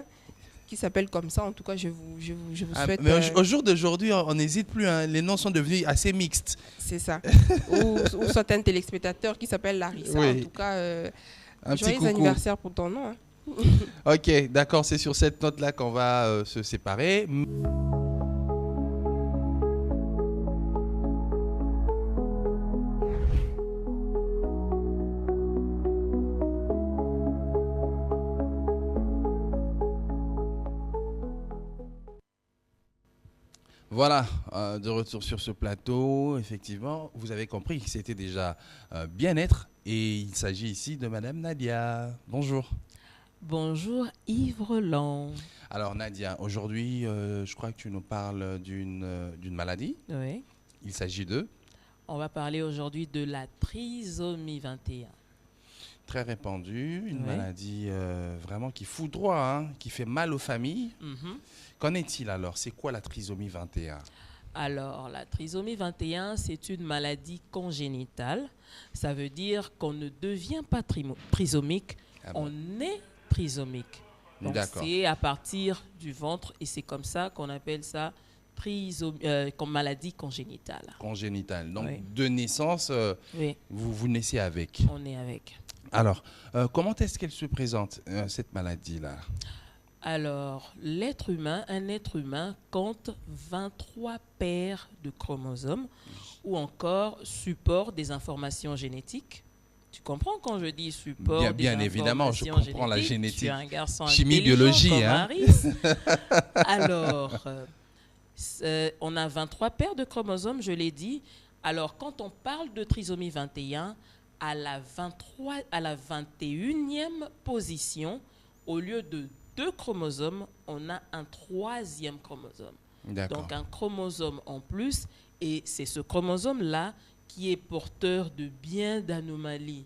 qui s'appellent comme ça, en tout cas, je vous souhaite... Mais au jour d'aujourd'hui, on n'hésite plus. Les noms sont devenus assez mixtes. C'est ça. ou certains téléspectateurs qui s'appellent Larissa. Oui. En tout cas, joyeux anniversaire pour ton nom. Ok, d'accord. C'est sur cette note-là qu'on va se séparer. Voilà, de retour sur ce plateau, effectivement, vous avez compris que c'était déjà bien-être et il s'agit ici de Madame Nadia. Bonjour. Bonjour Yves Roland. Alors Nadia, aujourd'hui, je crois que tu nous parles d'une maladie. Oui. Il s'agit de? On va parler aujourd'hui de la trisomie 21. Très répandue, une maladie vraiment qui foudroie, qui fait mal aux familles. Qu'en est-il alors? C'est quoi la trisomie 21? Alors, la trisomie 21, c'est une maladie congénitale. Ça veut dire qu'on ne devient pas trisomique, on est trisomique. Donc, c'est à partir du ventre et c'est comme ça qu'on appelle ça comme maladie congénitale. Congénitale. Donc, de naissance, vous naissez avec. On est avec. Alors, comment est-ce qu'elle se présente, cette maladie-là? Alors, un être humain compte 23 paires de chromosomes ou encore support des informations génétiques. Tu comprends quand je dis support bien évidemment, je comprends la génétique. Tu es un garçon chimie, biologie. Alors, on a 23 paires de chromosomes, je l'ai dit. Alors, quand on parle de trisomie 21, à la 21e position, au lieu de 2 chromosomes, on a un 3e chromosome. Donc un chromosome en plus, et c'est ce chromosome-là qui est porteur de bien d'anomalies,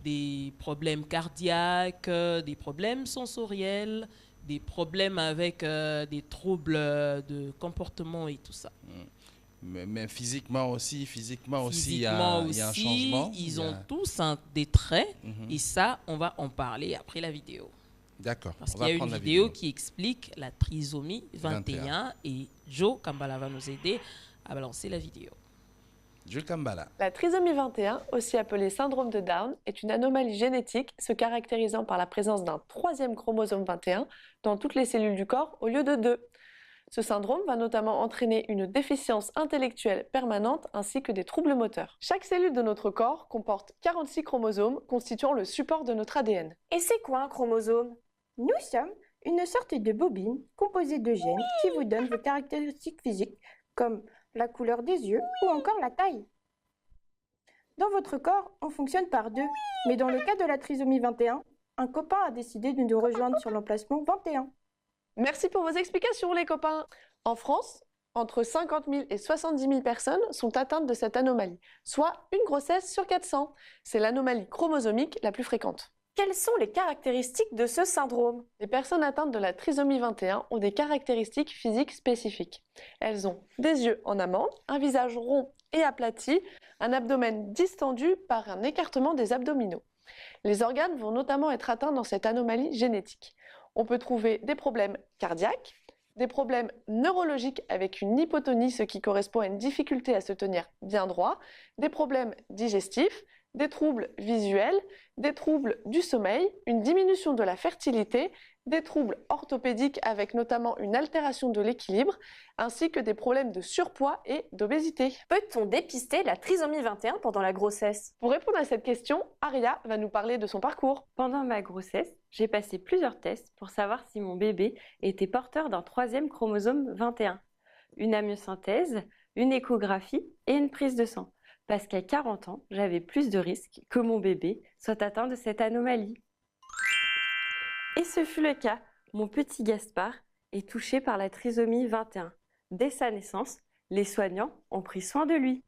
des problèmes cardiaques, des problèmes sensoriels, des problèmes avec des troubles de comportement et tout ça. Mais physiquement aussi, il y a un changement. Ils ont tous des traits, et ça, on va en parler après la vidéo. D'accord. Parce qu'il y a une vidéo qui explique la trisomie 21 et Joe Kambala va nous aider à balancer la vidéo. Joe Kambala. La trisomie 21, aussi appelée syndrome de Down, est une anomalie génétique se caractérisant par la présence d'un 3e chromosome 21 dans toutes les cellules du corps au lieu de 2. Ce syndrome va notamment entraîner une déficience intellectuelle permanente ainsi que des troubles moteurs. Chaque cellule de notre corps comporte 46 chromosomes constituant le support de notre ADN. Et c'est quoi un chromosome ? Nous sommes une sorte de bobine composée de gènes qui vous donnent vos caractéristiques physiques, comme la couleur des yeux ou encore la taille. Dans votre corps, on fonctionne par 2, mais dans le cas de la trisomie 21, un copain a décidé de nous rejoindre sur l'emplacement 21. Merci pour vos explications les copains. En France, entre 50 000 et 70 000 personnes sont atteintes de cette anomalie, soit une grossesse sur 400. C'est l'anomalie chromosomique la plus fréquente. Quelles sont les caractéristiques de ce syndrome? Les personnes atteintes de la trisomie 21 ont des caractéristiques physiques spécifiques. Elles ont des yeux en amande, un visage rond et aplati, un abdomen distendu par un écartement des abdominaux. Les organes vont notamment être atteints dans cette anomalie génétique. On peut trouver des problèmes cardiaques, des problèmes neurologiques avec une hypotonie, ce qui correspond à une difficulté à se tenir bien droit, des problèmes digestifs, des troubles visuels, des troubles du sommeil, une diminution de la fertilité, des troubles orthopédiques avec notamment une altération de l'équilibre, ainsi que des problèmes de surpoids et d'obésité. Peut-on dépister la trisomie 21 pendant la grossesse? Pour répondre à cette question, Aria va nous parler de son parcours. Pendant ma grossesse, j'ai passé plusieurs tests pour savoir si mon bébé était porteur d'un 3e chromosome 21. Une amniosynthèse, une échographie et une prise de sang. Parce qu'à 40 ans, j'avais plus de risques que mon bébé soit atteint de cette anomalie. Et ce fut le cas. Mon petit Gaspard est touché par la trisomie 21. Dès sa naissance, les soignants ont pris soin de lui.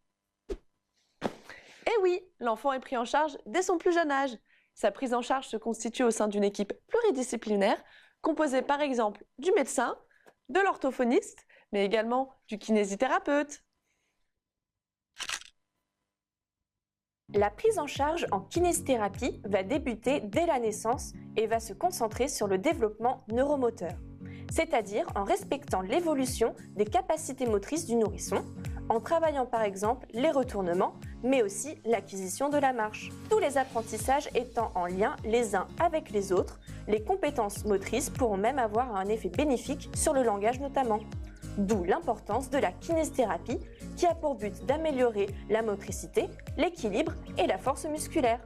Eh oui, l'enfant est pris en charge dès son plus jeune âge. Sa prise en charge se constitue au sein d'une équipe pluridisciplinaire, composée par exemple du médecin, de l'orthophoniste, mais également du kinésithérapeute. La prise en charge en kinésithérapie va débuter dès la naissance et va se concentrer sur le développement neuromoteur, c'est-à-dire en respectant l'évolution des capacités motrices du nourrisson, en travaillant par exemple les retournements, mais aussi l'acquisition de la marche. Tous les apprentissages étant en lien les uns avec les autres, les compétences motrices pourront même avoir un effet bénéfique sur le langage notamment. D'où l'importance de la kinésithérapie qui a pour but d'améliorer la motricité, l'équilibre et la force musculaire.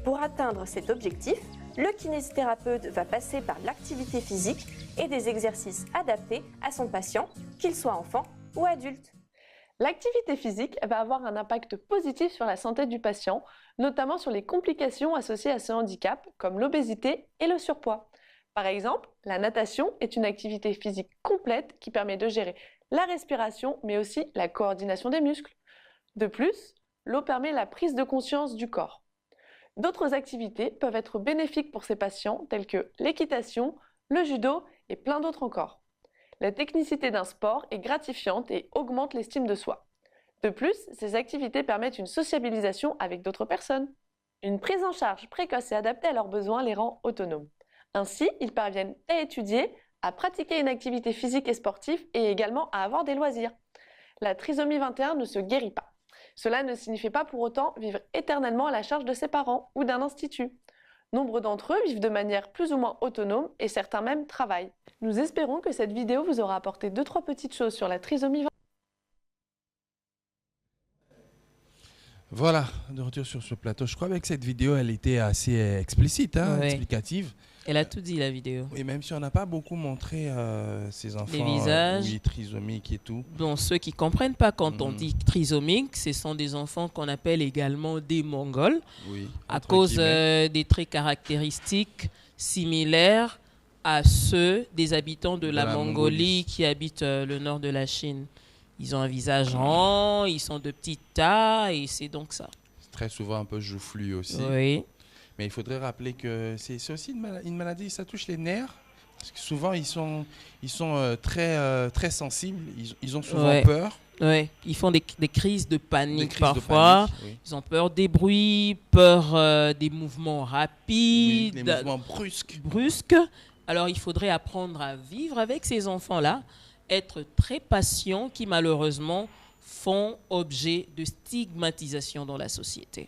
Pour atteindre cet objectif, le kinésithérapeute va passer par l'activité physique et des exercices adaptés à son patient, qu'il soit enfant ou adulte. L'activité physique va avoir un impact positif sur la santé du patient, notamment sur les complications associées à ce handicap, comme l'obésité et le surpoids. Par exemple, la natation est une activité physique complète qui permet de gérer la respiration, mais aussi la coordination des muscles. De plus, l'eau permet la prise de conscience du corps. D'autres activités peuvent être bénéfiques pour ces patients, telles que l'équitation, le judo et plein d'autres encore. La technicité d'un sport est gratifiante et augmente l'estime de soi. De plus, ces activités permettent une sociabilisation avec d'autres personnes. Une prise en charge précoce et adaptée à leurs besoins les rend autonomes. Ainsi, ils parviennent à étudier, à pratiquer une activité physique et sportive et également à avoir des loisirs. La trisomie 21 ne se guérit pas. Cela ne signifie pas pour autant vivre éternellement à la charge de ses parents ou d'un institut. Nombre d'entre eux vivent de manière plus ou moins autonome et certains même travaillent. Nous espérons que cette vidéo vous aura apporté 2-3 petites choses sur la trisomie 21. Voilà, de retour sur ce plateau. Je crois que cette vidéo, elle était assez explicite, hein, explicative. Elle a tout dit, la vidéo. Et même si on n'a pas beaucoup montré ces enfants, les visages, trisomiques et tout. Bon, ceux qui ne comprennent pas quand on dit trisomiques, ce sont des enfants qu'on appelle également des Mongols, à cause des traits caractéristiques similaires à ceux des habitants de la Mongolie qui habitent le nord de la Chine. Ils ont un visage rond, ils sont de petite taille et c'est donc ça. Très souvent un peu joufflu aussi. Oui. Mais il faudrait rappeler que c'est aussi une maladie, ça touche les nerfs. Parce que souvent, ils sont très sensibles, ils ont souvent peur. Oui, ils font des crises de panique parfois. Ils ont peur des bruits, peur des mouvements rapides. Oui, des mouvements brusques. Alors, il faudrait apprendre à vivre avec ces enfants-là, être très patients qui, malheureusement, font objet de stigmatisation dans la société.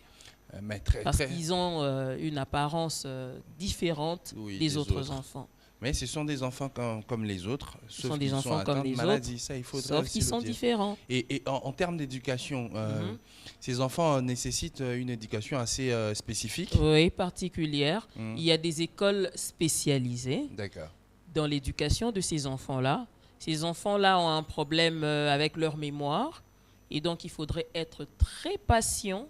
Parce qu'ils ont une apparence différente des autres enfants. Mais ce sont des enfants comme les autres, sauf qu'ils sont atteints de maladies. Sauf qu'ils sont différents. Et en termes d'éducation, ces enfants nécessitent une éducation assez spécifique. Oui, particulière. Il y a des écoles spécialisées dans l'éducation de ces enfants-là. Ces enfants-là ont un problème avec leur mémoire. Et donc, il faudrait être très patient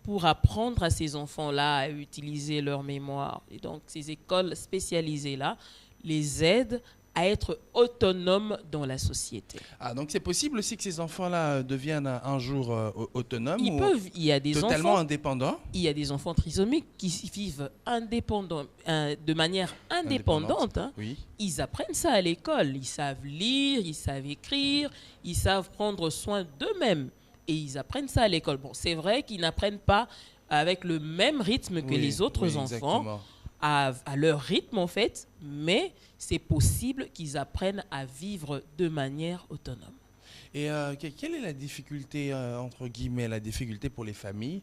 pour apprendre à ces enfants-là à utiliser leur mémoire. Et donc, ces écoles spécialisées-là les aident à être autonomes dans la société. Ah, donc c'est possible aussi que ces enfants-là deviennent un jour autonomes il y a des totalement indépendants. Il y a des enfants trisomiques qui vivent de manière indépendante. Hein. Oui. Ils apprennent ça à l'école. Ils savent lire, ils savent écrire, ils savent prendre soin d'eux-mêmes. Et ils apprennent ça à l'école. Bon, c'est vrai qu'ils n'apprennent pas avec le même rythme que les autres enfants, à leur rythme en fait, mais c'est possible qu'ils apprennent à vivre de manière autonome. Et quelle est la difficulté, entre guillemets, la difficulté pour les familles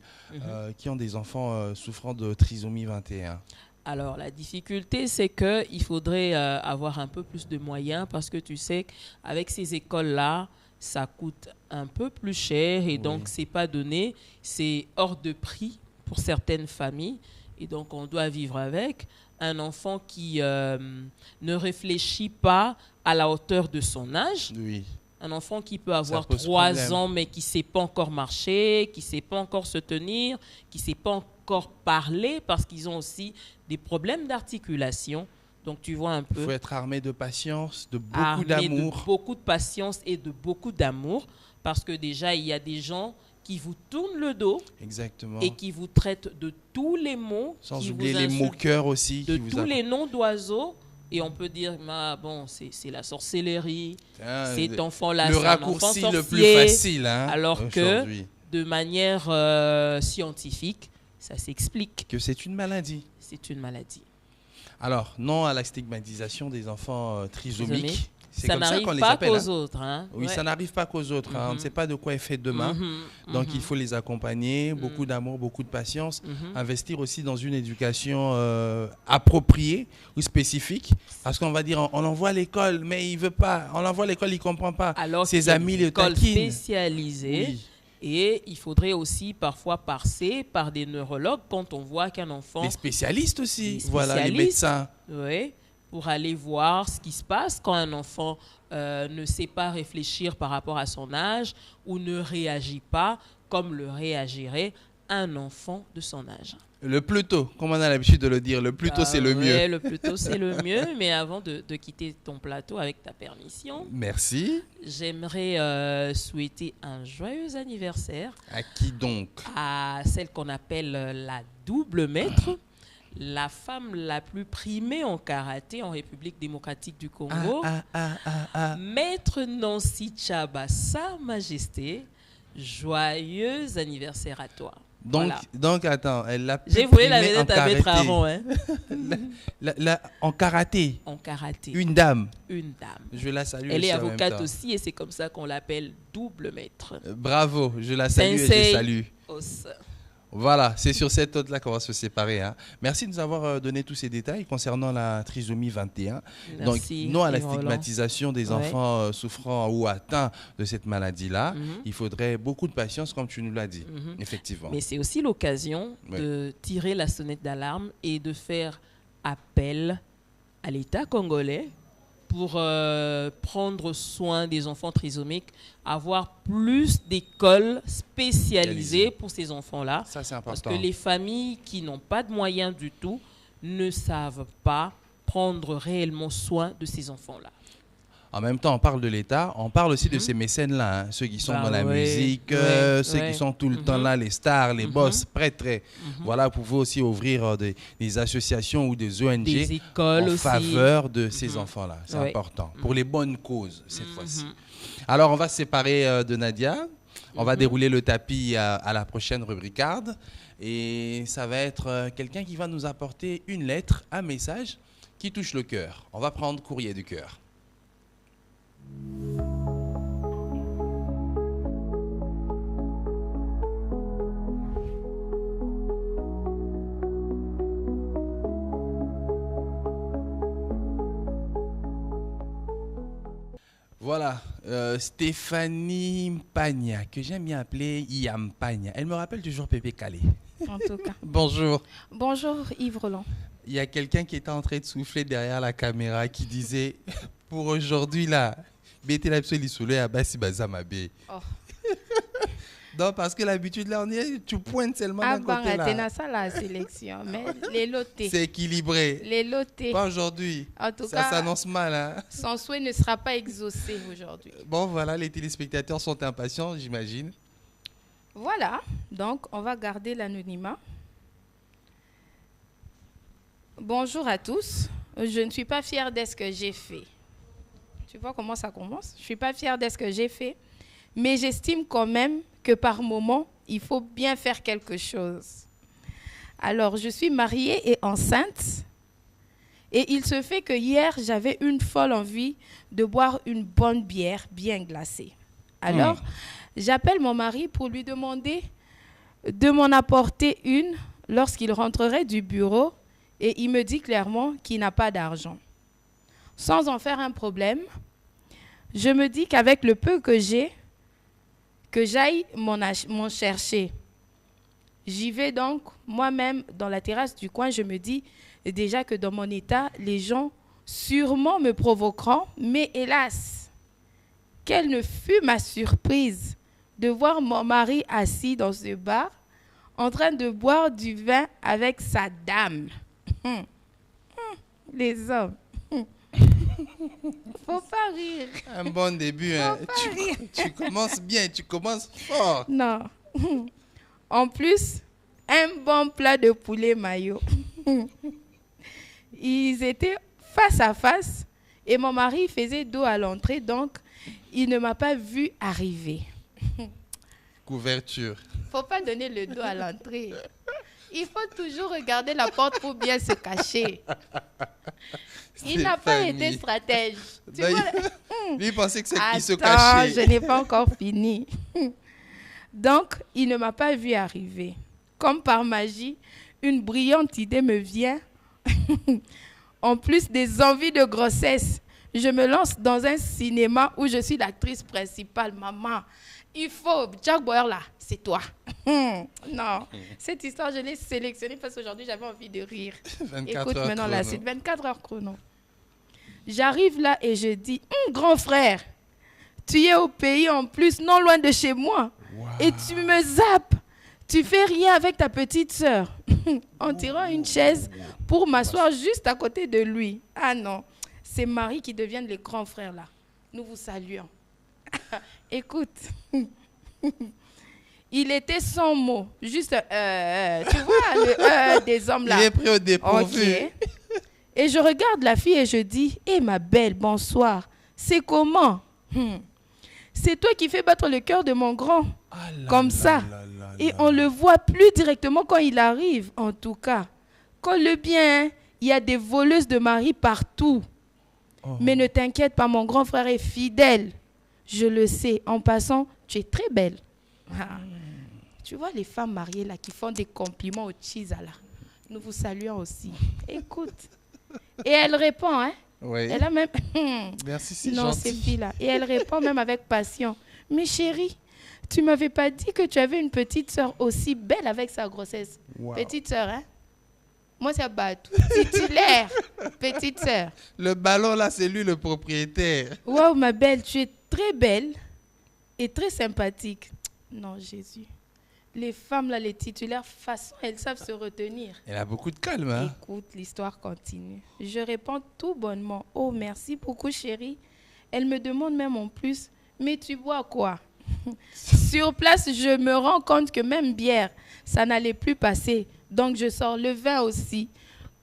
qui ont des enfants souffrant de trisomie 21? Alors, la difficulté, c'est qu'il faudrait avoir un peu plus de moyens parce que tu sais qu'avec ces écoles-là, ça coûte un peu plus cher et donc c'est pas donné, c'est hors de prix pour certaines familles et donc on doit vivre avec. Un enfant qui ne réfléchit pas à la hauteur de son âge. Oui. Un enfant qui peut avoir 3 ans mais qui ne sait pas encore marcher, qui ne sait pas encore se tenir, qui ne sait pas encore parler parce qu'ils ont aussi des problèmes d'articulation. Donc tu vois un peu. Il faut être armé de patience, de beaucoup d'amour. De beaucoup de patience et de beaucoup d'amour parce que déjà il y a des gens qui vous tournent le dos. Exactement. Et qui vous traitent de tous les mots. Sans oublier les moqueurs aussi. De tous les noms d'oiseaux. Et on peut dire, bon, c'est la sorcellerie, cet enfant-là, le raccourci le plus facile. Alors que, de manière scientifique, ça s'explique. Que c'est une maladie. C'est une maladie. Alors, non à la stigmatisation des enfants trisomiques. Ça n'arrive pas qu'aux autres. Oui, ça n'arrive pas qu'aux autres. On ne sait pas de quoi est fait demain. Donc, il faut les accompagner. Beaucoup d'amour, beaucoup de patience. Investir aussi dans une éducation appropriée ou spécifique. Parce qu'on va dire, on l'envoie à l'école, mais il ne veut pas. On l'envoie à l'école, il ne comprend pas. Alors ses amis le taquinent. Spécialisée. Oui. Et il faudrait aussi parfois passer par des neurologues quand on voit qu'un enfant... Les spécialistes aussi. Voilà, les médecins. Oui. Pour aller voir ce qui se passe quand un enfant ne sait pas réfléchir par rapport à son âge ou ne réagit pas comme le réagirait un enfant de son âge. Le plus tôt, comme on a l'habitude de le dire, le plus tôt c'est le mieux. Le plus tôt c'est le mieux, mais avant de quitter ton plateau, avec ta permission. Merci. J'aimerais souhaiter un joyeux anniversaire. À qui donc? À celle qu'on appelle la double maître. La femme la plus primée en karaté en République démocratique du Congo, Maître Nancy Tchaba, Sa Majesté, joyeux anniversaire à toi. Donc attends, elle l'a j'ai voué la vedette à Maître Aaron. En karaté. En karaté. Une dame. Une dame. Je la salue. Elle est avocate aussi et c'est comme ça qu'on l'appelle double maître. Bravo, je la salue et je salue. Voilà, c'est sur cette note-là qu'on va se séparer. Merci de nous avoir donné tous ces détails concernant la trisomie 21. Merci, donc, non à la stigmatisation des enfants souffrant ou atteints de cette maladie-là. Il faudrait beaucoup de patience, comme tu nous l'as dit, effectivement. Mais c'est aussi l'occasion de tirer la sonnette d'alarme et de faire appel à l'État congolais pour prendre soin des enfants trisomiques, avoir plus d'écoles spécialisées pour ces enfants-là. Ça, c'est important. Parce que les familles qui n'ont pas de moyens du tout ne savent pas prendre réellement soin de ces enfants-là. En même temps, on parle de l'État, on parle aussi de ces mécènes-là, ceux qui sont dans la musique, ceux qui sont tout le temps là, les stars, les boss, prêtres. Voilà, vous pouvez aussi ouvrir des associations ou des ONG des écoles en faveur de ces enfants-là. C'est important, pour les bonnes causes cette fois-ci. Alors, on va se séparer de Nadia. On va dérouler le tapis à la prochaine rubricarde. Et ça va être quelqu'un qui va nous apporter une lettre, un message qui touche le cœur. On va prendre Courrier du cœur. Voilà, Stéphanie Mpagna, que j'aime bien appeler Iampagna. Elle me rappelle toujours Pépé Calais. En tout cas. Bonjour. Bonjour Yves Roland. Il y a quelqu'un qui était en train de souffler derrière la caméra qui disait, pour aujourd'hui là, Bété la psoli soule à Bassi Bazamabe. Oh. Non, parce que l'habitude là, tu pointes seulement d'un côté là. Ah, ça la sélection, mais les lotés. C'est équilibré. Les lotés. Pas aujourd'hui. En tout ça cas, s'annonce mal. Hein? Son souhait ne sera pas exaucé aujourd'hui. Bon, voilà, les téléspectateurs sont impatients, j'imagine. Voilà, donc on va garder l'anonymat. Bonjour à tous. Je ne suis pas fière de ce que j'ai fait. Tu vois comment ça commence? Je ne suis pas fière de ce que j'ai fait, mais j'estime quand même que par moment, il faut bien faire quelque chose. Alors, je suis mariée et enceinte, et il se fait que hier, j'avais une folle envie de boire une bonne bière bien glacée. Alors, j'appelle mon mari pour lui demander de m'en apporter une lorsqu'il rentrerait du bureau et il me dit clairement qu'il n'a pas d'argent. Sans en faire un problème, je me dis qu'avec le peu que j'ai, que j'aille m'en chercher. J'y vais donc moi-même dans la terrasse du coin. Je me dis déjà que dans mon état, les gens sûrement me provoqueront. Mais hélas, quelle ne fut ma surprise de voir mon mari assis dans ce bar en train de boire du vin avec sa dame. Les hommes. Faut pas rire. Un bon début. Hein. Tu commences bien, tu commences fort. Non. En plus, un bon plat de poulet mayo. Ils étaient face à face et mon mari faisait dos à l'entrée, donc il ne m'a pas vu arriver. Couverture. Faut pas donner le dos à l'entrée. Il faut toujours regarder la porte pour bien se cacher. Il n'a pas été stratège. Tu vois? Lui, il pensait que c'est qu'il se cachait. cachait. Je n'ai pas encore fini. Donc, il ne m'a pas vu arriver. Comme par magie, une brillante idée me vient. En plus des envies de grossesse, je me lance dans un cinéma où je suis l'actrice principale. Maman, il faut, Jack Bauer là, c'est toi. Non, cette histoire, je l'ai sélectionnée parce qu'aujourd'hui, j'avais envie de rire. Écoute maintenant la suite, 24 heures chrono. J'arrive là et je dis, grand frère, tu es au pays en plus, non loin de chez moi. Wow. Et tu me zappes. Tu fais rien avec ta petite sœur. En tirant une chaise pour m'asseoir juste à côté de lui. Ah non, c'est Marie qui devient le grand frère là. Nous vous saluons. Écoute, il était sans mots. Juste, tu vois, le des hommes là. Il est pris au dépourvu. Okay. Et je regarde la fille et je dis, hé ma belle, bonsoir. C'est comment? C'est toi qui fais battre le cœur de mon grand. Comme ça. Et on le voit plus directement quand il arrive, en tout cas. Colle bien, hein? Il y a des voleuses de mari partout. Mais ne t'inquiète pas, mon grand frère est fidèle. Je le sais. En passant, tu es très belle. Tu vois les femmes mariées là qui font des compliments au Chizala. Nous vous saluons aussi. Écoute. Et elle répond, hein? Oui. Elle a même... Merci, c'est non, gentil. ces filles-là. Et elle répond même avec passion. Mais chérie, tu m'avais pas dit que tu avais une petite sœur aussi belle avec sa grossesse. Wow. Petite sœur, hein? Moi, c'est Batou. Titulaire. Petite sœur. Le ballon, là, c'est lui le propriétaire. Waouh, ma belle, tu es très belle et très sympathique. Non, Jésus. Les femmes, là, les titulaires, façon, elles savent se retenir. Elle a beaucoup de calme, hein? Écoute, l'histoire continue. Je réponds tout bonnement. Oh, merci beaucoup, chérie. Elle me demande même en plus, mais tu bois quoi? Sur place, je me rends compte que même bière, ça n'allait plus passer. Donc, je sors le vin aussi.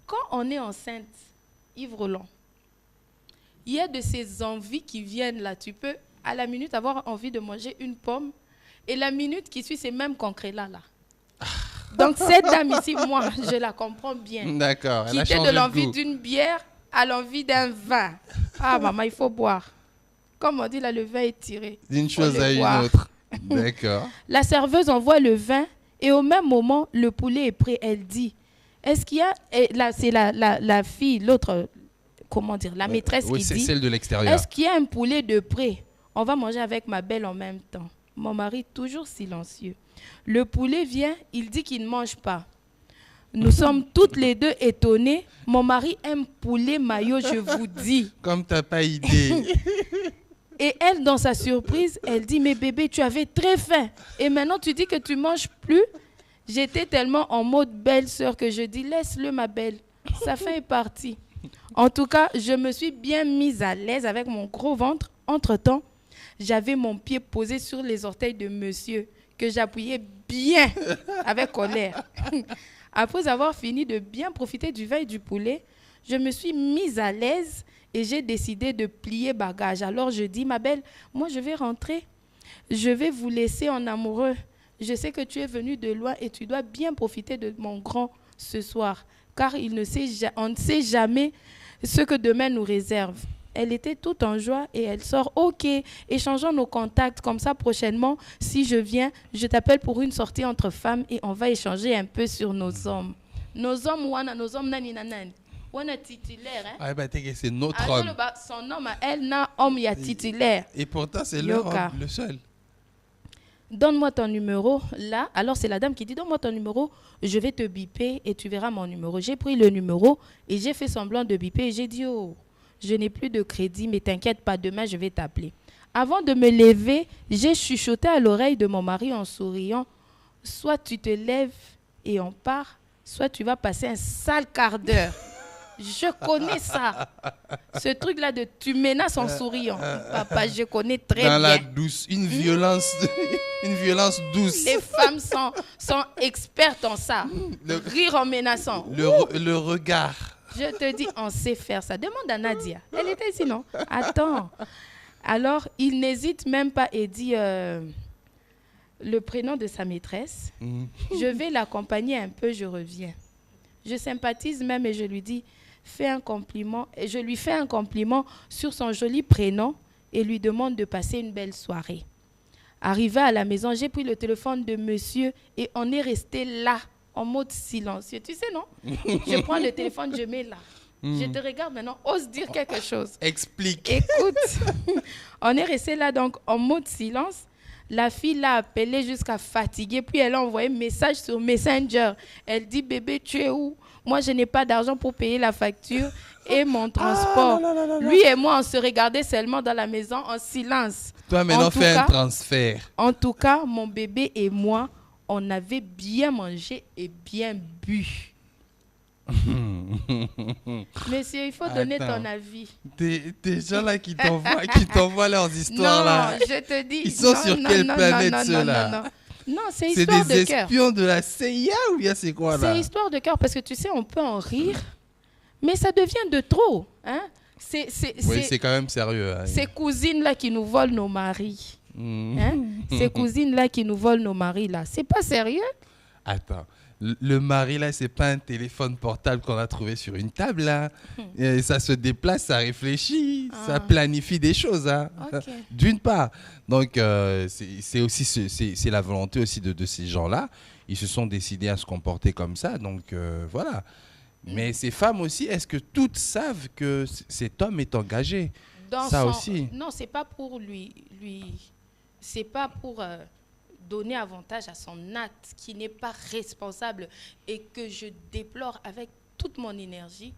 Quand on est enceinte, Yves Roland, il y a de ces envies qui viennent là. Tu peux, à la minute, avoir envie de manger une pomme. Et la minute qui suit, c'est même concret là. Donc, cette dame ici, moi, je la comprends bien. D'accord. Elle a quitter changé de l'envie goût. d'une bière à l'envie d'un vin. Ah, maman, il faut boire. Comme on dit, là, le vin est tiré. D'une chose à une autre. D'accord. La serveuse envoie le vin et au même moment, le poulet est prêt. Elle dit, est-ce qu'il y a... Et là, c'est la fille, l'autre, comment dire, la maîtresse oui, qui c'est dit, celle de l'extérieur. est-ce qu'il y a un poulet de prêt? On va manger avec ma belle en même temps. Mon mari, toujours silencieux. Le poulet vient, il dit qu'il ne mange pas. Nous sommes toutes les deux étonnées. Mon mari aime poulet mayo, je vous dis. Comme tu n'as pas idée. Et elle, dans sa surprise, elle dit, mais bébé, tu avais très faim. Et maintenant, tu dis que tu ne manges plus. J'étais tellement en mode belle-sœur que je dis, laisse-le, ma belle. Sa faim est partie. En tout cas, je me suis bien mise à l'aise avec mon gros ventre. Entre-temps, j'avais mon pied posé sur les orteils de monsieur, que j'appuyais bien avec colère. Après avoir fini de bien profiter du vin et du poulet, je me suis mise à l'aise et j'ai décidé de plier bagage. Alors je dis, ma belle, moi je vais rentrer. Je vais vous laisser en amoureux. Je sais que tu es venue de loin et tu dois bien profiter de mon grand ce soir, car on ne sait jamais ce que demain nous réserve. elle était toute en joie et elle sort. Ok, échangeons nos contacts. Comme ça, prochainement, si je viens, je t'appelle pour une sortie entre femmes et on va échanger un peu sur nos hommes. Nos hommes nani nanani. Wana titulaire. Hein? Ah, bah, c'est notre homme. Son homme à elle, n'a homme, il y a titulaire. Et pourtant, c'est leur homme, le seul. Donne-moi ton numéro. Là, alors c'est la dame qui dit, donne-moi ton numéro, je vais te biper et tu verras mon numéro. J'ai pris le numéro et j'ai fait semblant de biper et j'ai dit, oh, je n'ai plus de crédit, mais t'inquiète pas, demain je vais t'appeler. Avant de me lever, j'ai chuchoté à l'oreille de mon mari en souriant, soit tu te lèves et on part, soit tu vas passer un sale quart d'heure. Je connais ça. Ce truc-là de tu menaces en souriant. Papa, je connais très bien. Dans la douce, une violence douce. Les femmes sont expertes en ça. Rire en menaçant. Le regard. Je te dis, on sait faire ça. Demande à Nadia. Elle était ici, non? Attends. Alors, il n'hésite même pas et dit le prénom de sa maîtresse. Je vais l'accompagner un peu, je reviens. Je sympathise même et je lui dis, fais un compliment. Et je lui fais un compliment sur son joli prénom et lui demande de passer une belle soirée. Arrivé à la maison, j'ai pris le téléphone de monsieur et on est resté là, en mode silencieux. Tu sais, non? Je prends le téléphone, je mets là. Je te regarde maintenant, ose dire quelque chose. Explique. Écoute, on est resté là donc en mode silence. La fille l'a appelé jusqu'à fatiguer, puis elle a envoyé un message sur Messenger. Elle dit, bébé, tu es où? Moi, je n'ai pas d'argent pour payer la facture et mon transport. Lui et moi, on se regardait seulement dans la maison en silence. Toi, maintenant, fais un transfert. En tout cas, mon bébé et moi, on avait bien mangé et bien bu. Monsieur, il faut donner ton avis. Des gens là qui t'envoient leurs histoires là. Non, je te dis. Ils sont sur quelle planète ceux-là? Non, c'est histoire de cœur. C'est des espions de la CIA ou bien c'est quoi là? C'est histoire de cœur parce que tu sais, on peut en rire, mais ça devient de trop. Hein? Oui, c'est quand même sérieux. Hein. Ces cousines-là qui nous volent nos maris. Hein? Ces cousines-là qui nous volent nos maris là, c'est pas sérieux? Attends. Le mari, là, c'est pas un téléphone portable qu'on a trouvé sur une table, là. Et ça se déplace, ça réfléchit, ça planifie des choses, hein. Okay. D'une part. Donc, c'est aussi c'est la volonté aussi de ces gens-là. Ils se sont décidés à se comporter comme ça, donc voilà. Mais ces femmes aussi, est-ce que toutes savent que cet homme est engagé? Aussi. Non, c'est pas pour lui. C'est pas pour... donner avantage à son acte qui n'est pas responsable et que je déplore avec toute mon énergie.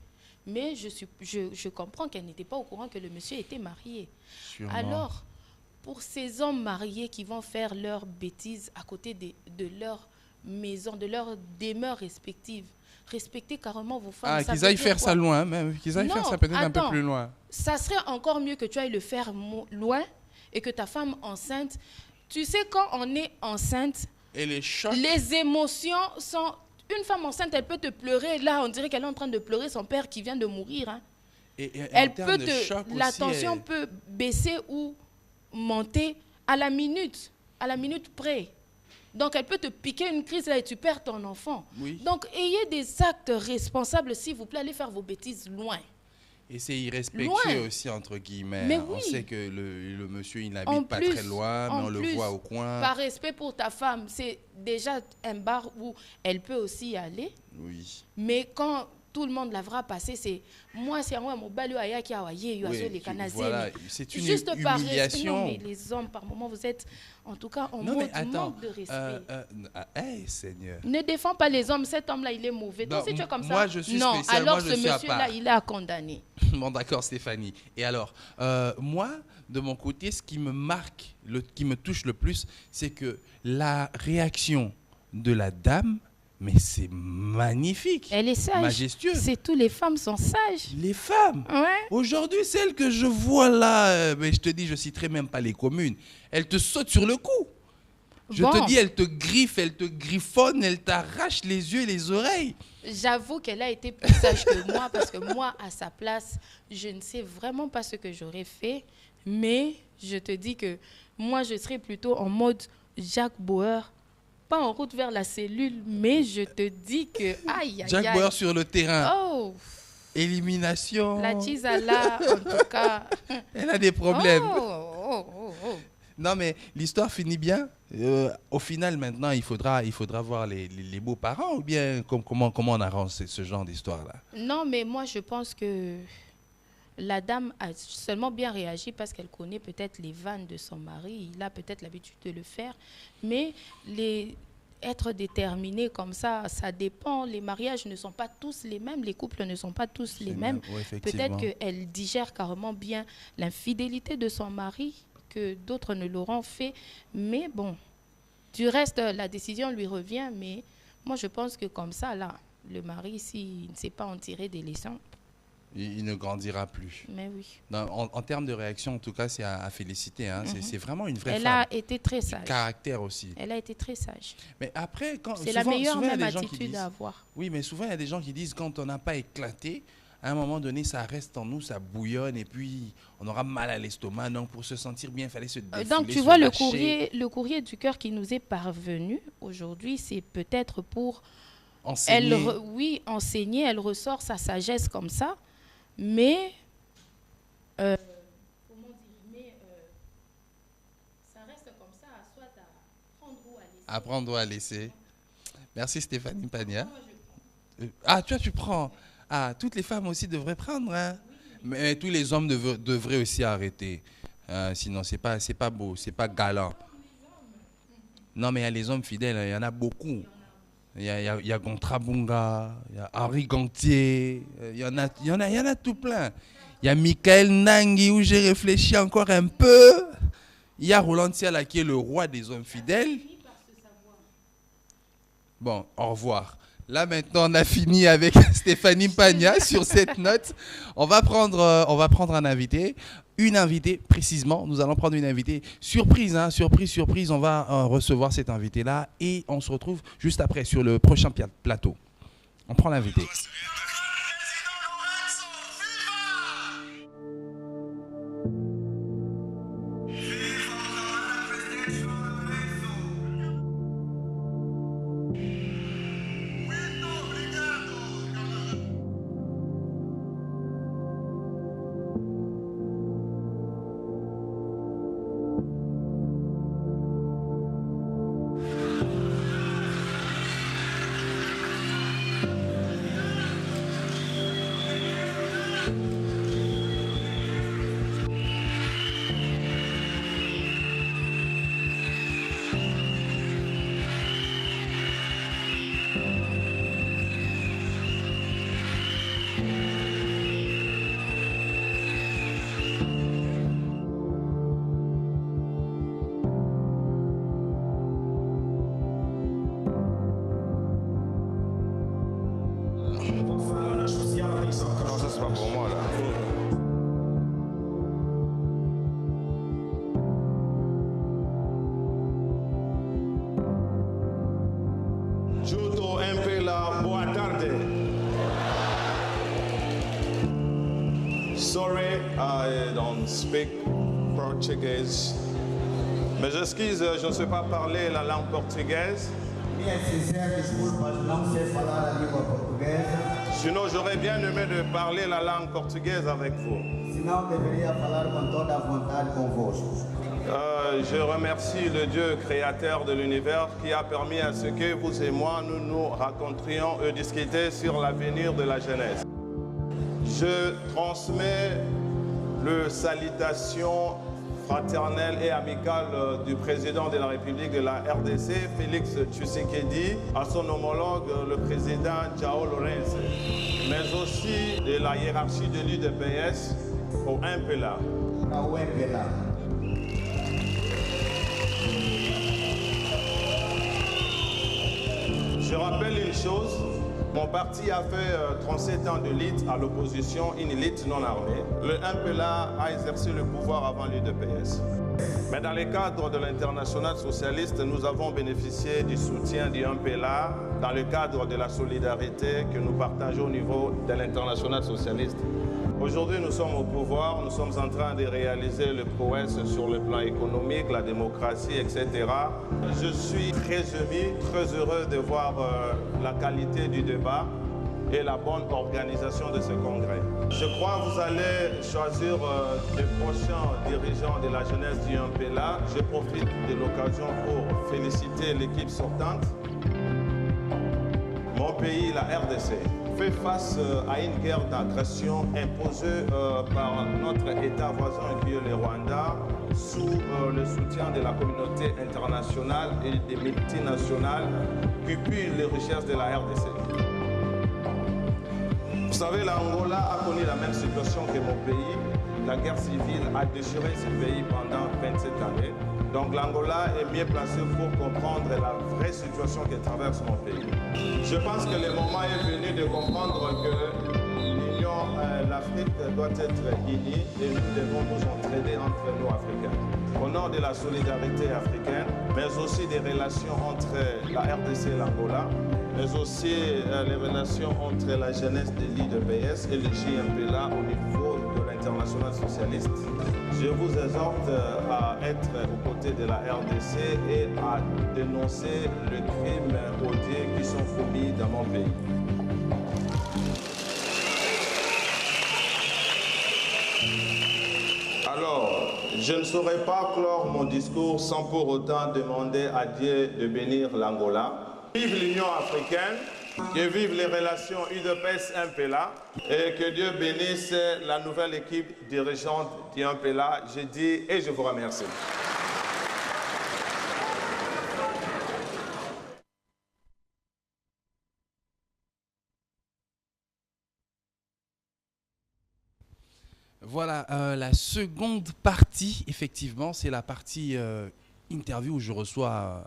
Mais je comprends qu'elle n'était pas au courant que le monsieur était marié. Sûrement. Alors, pour ces hommes mariés qui vont faire leurs bêtises à côté de leur maison, de leur demeure respective, respectez carrément vos femmes. Qu'ils aillent faire ça loin, même. Qu'ils aillent faire ça peut-être un peu plus loin. Ça serait encore mieux que tu ailles le faire loin et que ta femme enceinte... Tu sais, quand on est enceinte, et les émotions sont... Une femme enceinte, elle peut te pleurer. Là, on dirait qu'elle est en train de pleurer son père qui vient de mourir. Hein. Elle peut la tension peut baisser ou monter à la minute près. Donc, elle peut te piquer une crise là et tu perds ton enfant. Oui. Donc, ayez des actes responsables, s'il vous plaît. Allez faire vos bêtises loin. Et c'est irrespectueux aussi, entre guillemets. Mais oui. On sait que le monsieur, il n'habite pas très loin, mais on le voit au coin. Par respect pour ta femme, c'est déjà un bar où elle peut aussi y aller. Oui. Mais quand tout le monde l'avra passé, c'est moi, c'est moi, mon balou aya qui a les Canadiens. Voilà, c'est une juste humiliation. Par respect. Non, mais les hommes, par moment, vous êtes, en tout cas, en manque de respect. Hey, Seigneur. Ne défends pas les hommes. Cet homme-là, il est mauvais. Donc, si tu es comme ça, moi, je suis non. spécial. Alors, moi, ce monsieur-là, il est à condamner. Bon, d'accord, Stéphanie. Et alors, moi, de mon côté, ce qui me marque, qui me touche le plus, c'est que la réaction de la dame, mais c'est magnifique. Elle est sage. Majestueuse. C'est tous les femmes sont sages. Les femmes. Ouais. Aujourd'hui, celles que je vois là, mais je te dis, je citerai même pas les communes. Elles te sautent sur le cou. Je te dis, elles te griffent, elles te griffonent, elles t'arrachent les yeux et les oreilles. J'avoue qu'elle a été plus sage que moi parce que moi, à sa place, je ne sais vraiment pas ce que j'aurais fait. Mais je te dis que moi, je serais plutôt en mode Jack Bauer. Pas en route vers la cellule, mais je te dis que... Aïe, aïe, Jack Bauer sur le terrain. Oh. Élimination. La Tizala, en tout cas. Elle a des problèmes. Oh. Non, mais l'histoire finit bien. Au final, maintenant, il faudra voir les beaux-parents ou bien comment on arrange ce genre d'histoire-là? Non, mais moi, je pense que la dame a seulement bien réagi parce qu'elle connaît peut-être les vannes de son mari. Il a peut-être l'habitude de le faire. Mais être déterminé comme ça dépend. Les mariages ne sont pas tous les mêmes. Les couples ne sont pas tous les mêmes. Ouais, peut-être qu'elle digère carrément bien l'infidélité de son mari, que d'autres ne l'auront fait. Mais bon, du reste, la décision lui revient. Mais moi, je pense que comme ça, là, le mari, s'il ne sait pas en tirer des leçons, il ne grandira plus. Mais oui. En termes de réaction, en tout cas, c'est à féliciter. Hein. C'est vraiment une vraie femme. Elle a été très sage. Du caractère aussi. Elle a été très sage. Mais après, c'est la meilleure même attitude à avoir. Oui, mais souvent, il y a des gens qui disent quand on n'a pas éclaté, à un moment donné, ça reste en nous, ça bouillonne et puis on aura mal à l'estomac. Donc, pour se sentir bien, il fallait se défouler, donc, tu vois, le courrier du cœur qui nous est parvenu aujourd'hui, c'est peut-être pour enseigner. Enseigner. Elle ressort sa sagesse comme ça. Mais, ça reste comme ça, soit à prendre ou à laisser. À prendre ou à laisser. Merci Stéphanie Pagna. Tu prends. Toutes les femmes aussi devraient prendre. Hein? Mais tous les hommes devraient aussi arrêter. Sinon, c'est pas beau, c'est pas galant. Non, mais il y a les hommes fidèles, il y en a beaucoup. Il y a Gontrabunga, il y a Henri Gantier, il y en a tout plein. Il y a Michael Nangui où j'ai réfléchi encore un peu. Il y a Roland Tiala qui est le roi des hommes fidèles. Bon, au revoir. Là maintenant on a fini avec Stéphanie Pagna sur cette note. On va prendre un invité. Une invitée précisément, nous allons prendre une invitée surprise, hein, surprise, on va recevoir cette invitée-là et on se retrouve juste après sur le prochain plateau. On prend l'invité. Speak Portuguese. Mes excuses, je ne sais pas parler la langue portugaise. Sinon, j'aurais bien aimé de parler la langue portugaise avec vous. Je remercie le Dieu créateur de l'univers qui a permis à ce que vous et moi, nous rencontrions et discutions sur l'avenir de la jeunesse. Je transmets le salutation fraternelle et amicale du président de la République de la RDC, Félix Tshisekedi, à son homologue, le président João Lourenço, mais aussi de la hiérarchie de l'UDPS au MPLA. Je rappelle une chose. Mon parti a fait 37 ans de lutte à l'opposition, une lutte non armée. Le MPLA a exercé le pouvoir avant l'UDPS. Mais dans le cadre de l'international socialiste, nous avons bénéficié du soutien du MPLA dans le cadre de la solidarité que nous partageons au niveau de l'international socialiste. Aujourd'hui, nous sommes au pouvoir, nous sommes en train de réaliser le prouesse sur le plan économique, la démocratie, etc. Je suis très ému, très heureux de voir la qualité du débat. et la bonne organisation de ce congrès. Je crois que vous allez choisir les prochains dirigeants de la jeunesse du MPLA. Je profite de l'occasion pour féliciter l'équipe sortante. Mon pays, la RDC, fait face à une guerre d'agression imposée par notre État voisin qui est le Rwanda, sous le soutien de la communauté internationale et des multinationales qui pillent les richesses de la RDC. Vous savez, l'Angola a connu la même situation que mon pays. La guerre civile a déchiré ce pays pendant 27 années. Donc l'Angola est mieux placé pour comprendre la vraie situation que traverse mon pays. Je pense que le moment est venu de comprendre que l'Afrique doit être unie et nous devons nous entraider entre nous Africains. Au nom de la solidarité africaine, mais aussi des relations entre la RDC et l'Angola, mais aussi les relations entre la jeunesse de l'IDPS et le JMPLA au niveau de l'international socialiste. Je vous exhorte à être aux côtés de la RDC et à dénoncer les crimes odieux qui sont commis dans mon pays. Alors, je ne saurais pas clore mon discours sans pour autant demander à Dieu de bénir l'Angola. Vive l'Union africaine, que vivent les relations UDPS-MPLA et que Dieu bénisse la nouvelle équipe dirigeante du MPLA. Je dis et je vous remercie. Voilà, la seconde partie, effectivement, c'est la partie interview où je reçois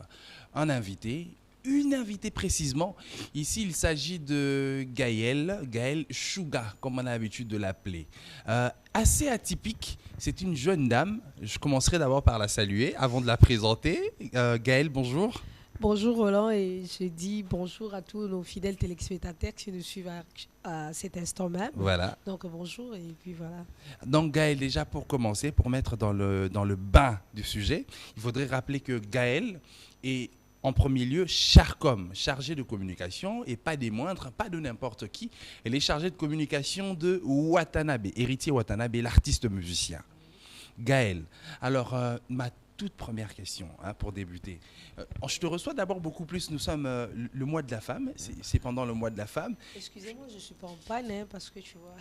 un invité. Une invitée précisément. Ici, il s'agit de Gaëlle Chouga, comme on a l'habitude de l'appeler. Assez atypique, c'est une jeune dame. Je commencerai d'abord par la saluer avant de la présenter. Gaëlle, bonjour. Bonjour Roland, et je dis bonjour à tous nos fidèles téléspectateurs qui nous suivent à cet instant même. Voilà. Donc bonjour et puis voilà. Donc Gaëlle, déjà pour commencer, pour mettre dans le bain du sujet, il faudrait rappeler que Gaëlle est en premier lieu Charcom, chargée de communication, et pas des moindres, pas de n'importe qui. Elle est chargée de communication de Watanabe, héritier Watanabe, l'artiste musicien. Gaëlle, alors ma toute première question pour débuter. Je te reçois d'abord beaucoup plus, nous sommes le mois de la femme, c'est pendant le mois de la femme. Excusez-moi, je ne suis pas en panne parce que tu vois...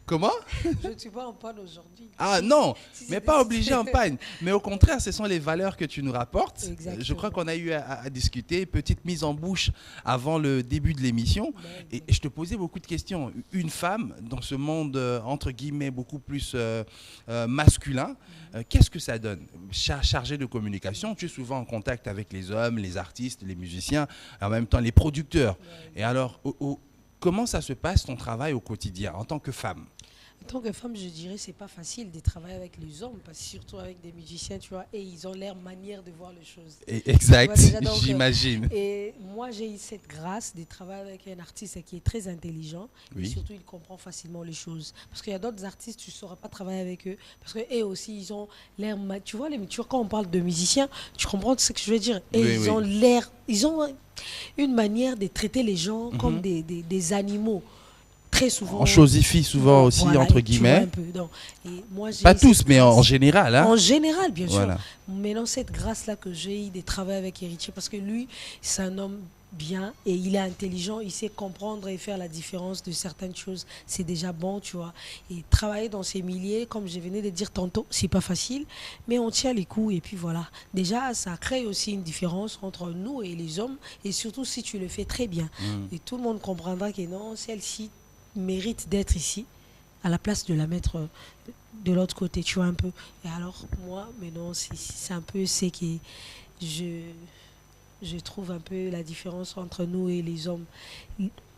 Comment? Je ne suis pas en panne aujourd'hui. Ah non, mais pas obligé en panne. Mais au contraire, ce sont les valeurs que tu nous rapportes. Exactement. Je crois qu'on a eu à discuter, petite mise en bouche avant le début de l'émission. Et je te posais beaucoup de questions. Une femme dans ce monde, entre guillemets, beaucoup plus masculin, qu'est-ce que ça donne? Chargée de communication, tu es souvent en contact avec les hommes, les artistes, les musiciens, en même temps les producteurs. Et alors, comment ça se passe ton travail au quotidien en tant que femme? En tant que femme, je dirais c'est pas facile de travailler avec les hommes, parce que surtout avec des musiciens, tu vois, et ils ont leur manière de voir les choses. Exact, j'imagine. Et moi, j'ai eu cette grâce de travailler avec un artiste qui est très intelligent, et surtout il comprend facilement les choses. Parce qu'il y a d'autres artistes, tu ne sauras pas travailler avec eux, parce qu'eux aussi, ils ont l'air, tu vois, quand on parle de musiciens, tu comprends ce que je veux dire. Et ils ont l'air, ils ont une manière de traiter les gens comme des animaux. Très souvent. On chosifie souvent aussi, voilà, entre guillemets. Et moi, pas tous, mais en général. Hein. En général, bien sûr. Mais dans cette grâce-là que j'ai eu de travailler avec Héritier, parce que lui, c'est un homme bien et il est intelligent, il sait comprendre et faire la différence de certaines choses. C'est déjà bon, tu vois. Et travailler dans ces milieux, comme je venais de dire tantôt, c'est pas facile, mais on tient les coups et puis voilà. Déjà, ça crée aussi une différence entre nous et les hommes, et surtout si tu le fais très bien. Et tout le monde comprendra que non, celle-ci mérite d'être ici à la place de la mettre de l'autre côté, tu vois un peu. Et alors moi, mais non, c'est un peu ce que je trouve un peu la différence entre nous et les hommes.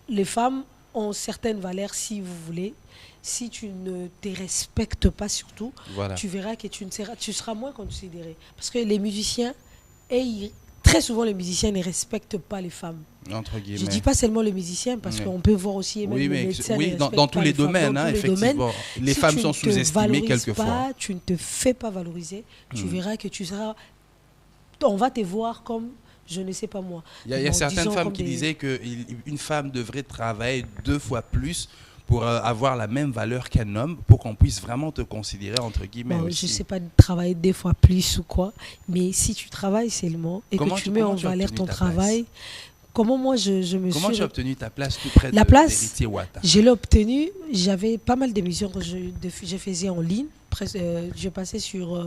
Les femmes ont certaines valeurs, si vous voulez. Si tu ne te respectes pas surtout, tu verras que tu seras moins considéré. Parce que les musiciens, très souvent les musiciens ne respectent pas les femmes. Entre guillemets. Je ne dis pas seulement les musiciens, parce qu'on peut voir aussi même les médecins. Oui, dans tous les domaines, effectivement. Les femmes sont sous-estimées quelquefois. Tu ne te fais pas valoriser, tu verras que on va te voir comme Je ne sais pas moi. Il y a certaines femmes qui disaient qu'une femme devrait travailler 2 fois plus pour avoir la même valeur qu'un homme, pour qu'on puisse vraiment te considérer entre guillemets. Bon, je ne sais pas travailler 2 fois plus ou quoi, mais si tu travailles seulement et que tu mets en valeur ton travail, comment moi je me suis... Comment tu as obtenu ta place tout près d'Héritier Wata? Je l'ai obtenue, j'avais pas mal d'émissions que je faisais en ligne, je passais sur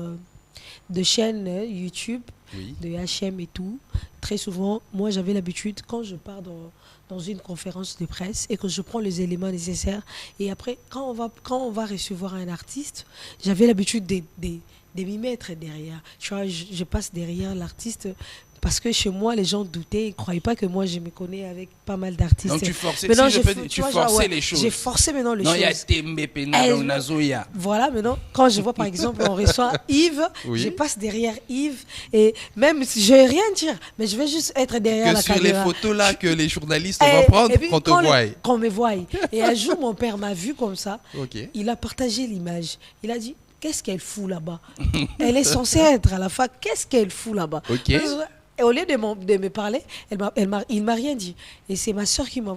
de chaînes YouTube, de HM et tout. Très souvent, moi j'avais l'habitude, quand je pars dans une conférence de presse et que je prends les éléments nécessaires, et après, quand on va recevoir un artiste, j'avais l'habitude de m'y mettre derrière. Tu vois, je passe derrière l'artiste. Parce que chez moi, les gens doutaient, ils ne croyaient pas que moi, je me connais avec pas mal d'artistes. Donc tu forçais, les choses. J'ai forcé maintenant les choses. Non, il y a Tembe, voilà, maintenant, quand je vois par exemple, on reçoit Yves, je passe derrière Yves, et même si je ne vais rien dire, mais je vais juste être derrière la caméra. Que sur les photos là que les journalistes vont prendre, qu'on te voie. Qu'on me voie. Et un jour, mon père m'a vu comme ça, il a partagé l'image. Il a dit, qu'est-ce qu'elle fout là-bas? Elle est censée être à la fac, qu'est-ce qu'elle fout là-bas? Et au lieu de me parler, il m'a rien dit. Et c'est ma soeur qui va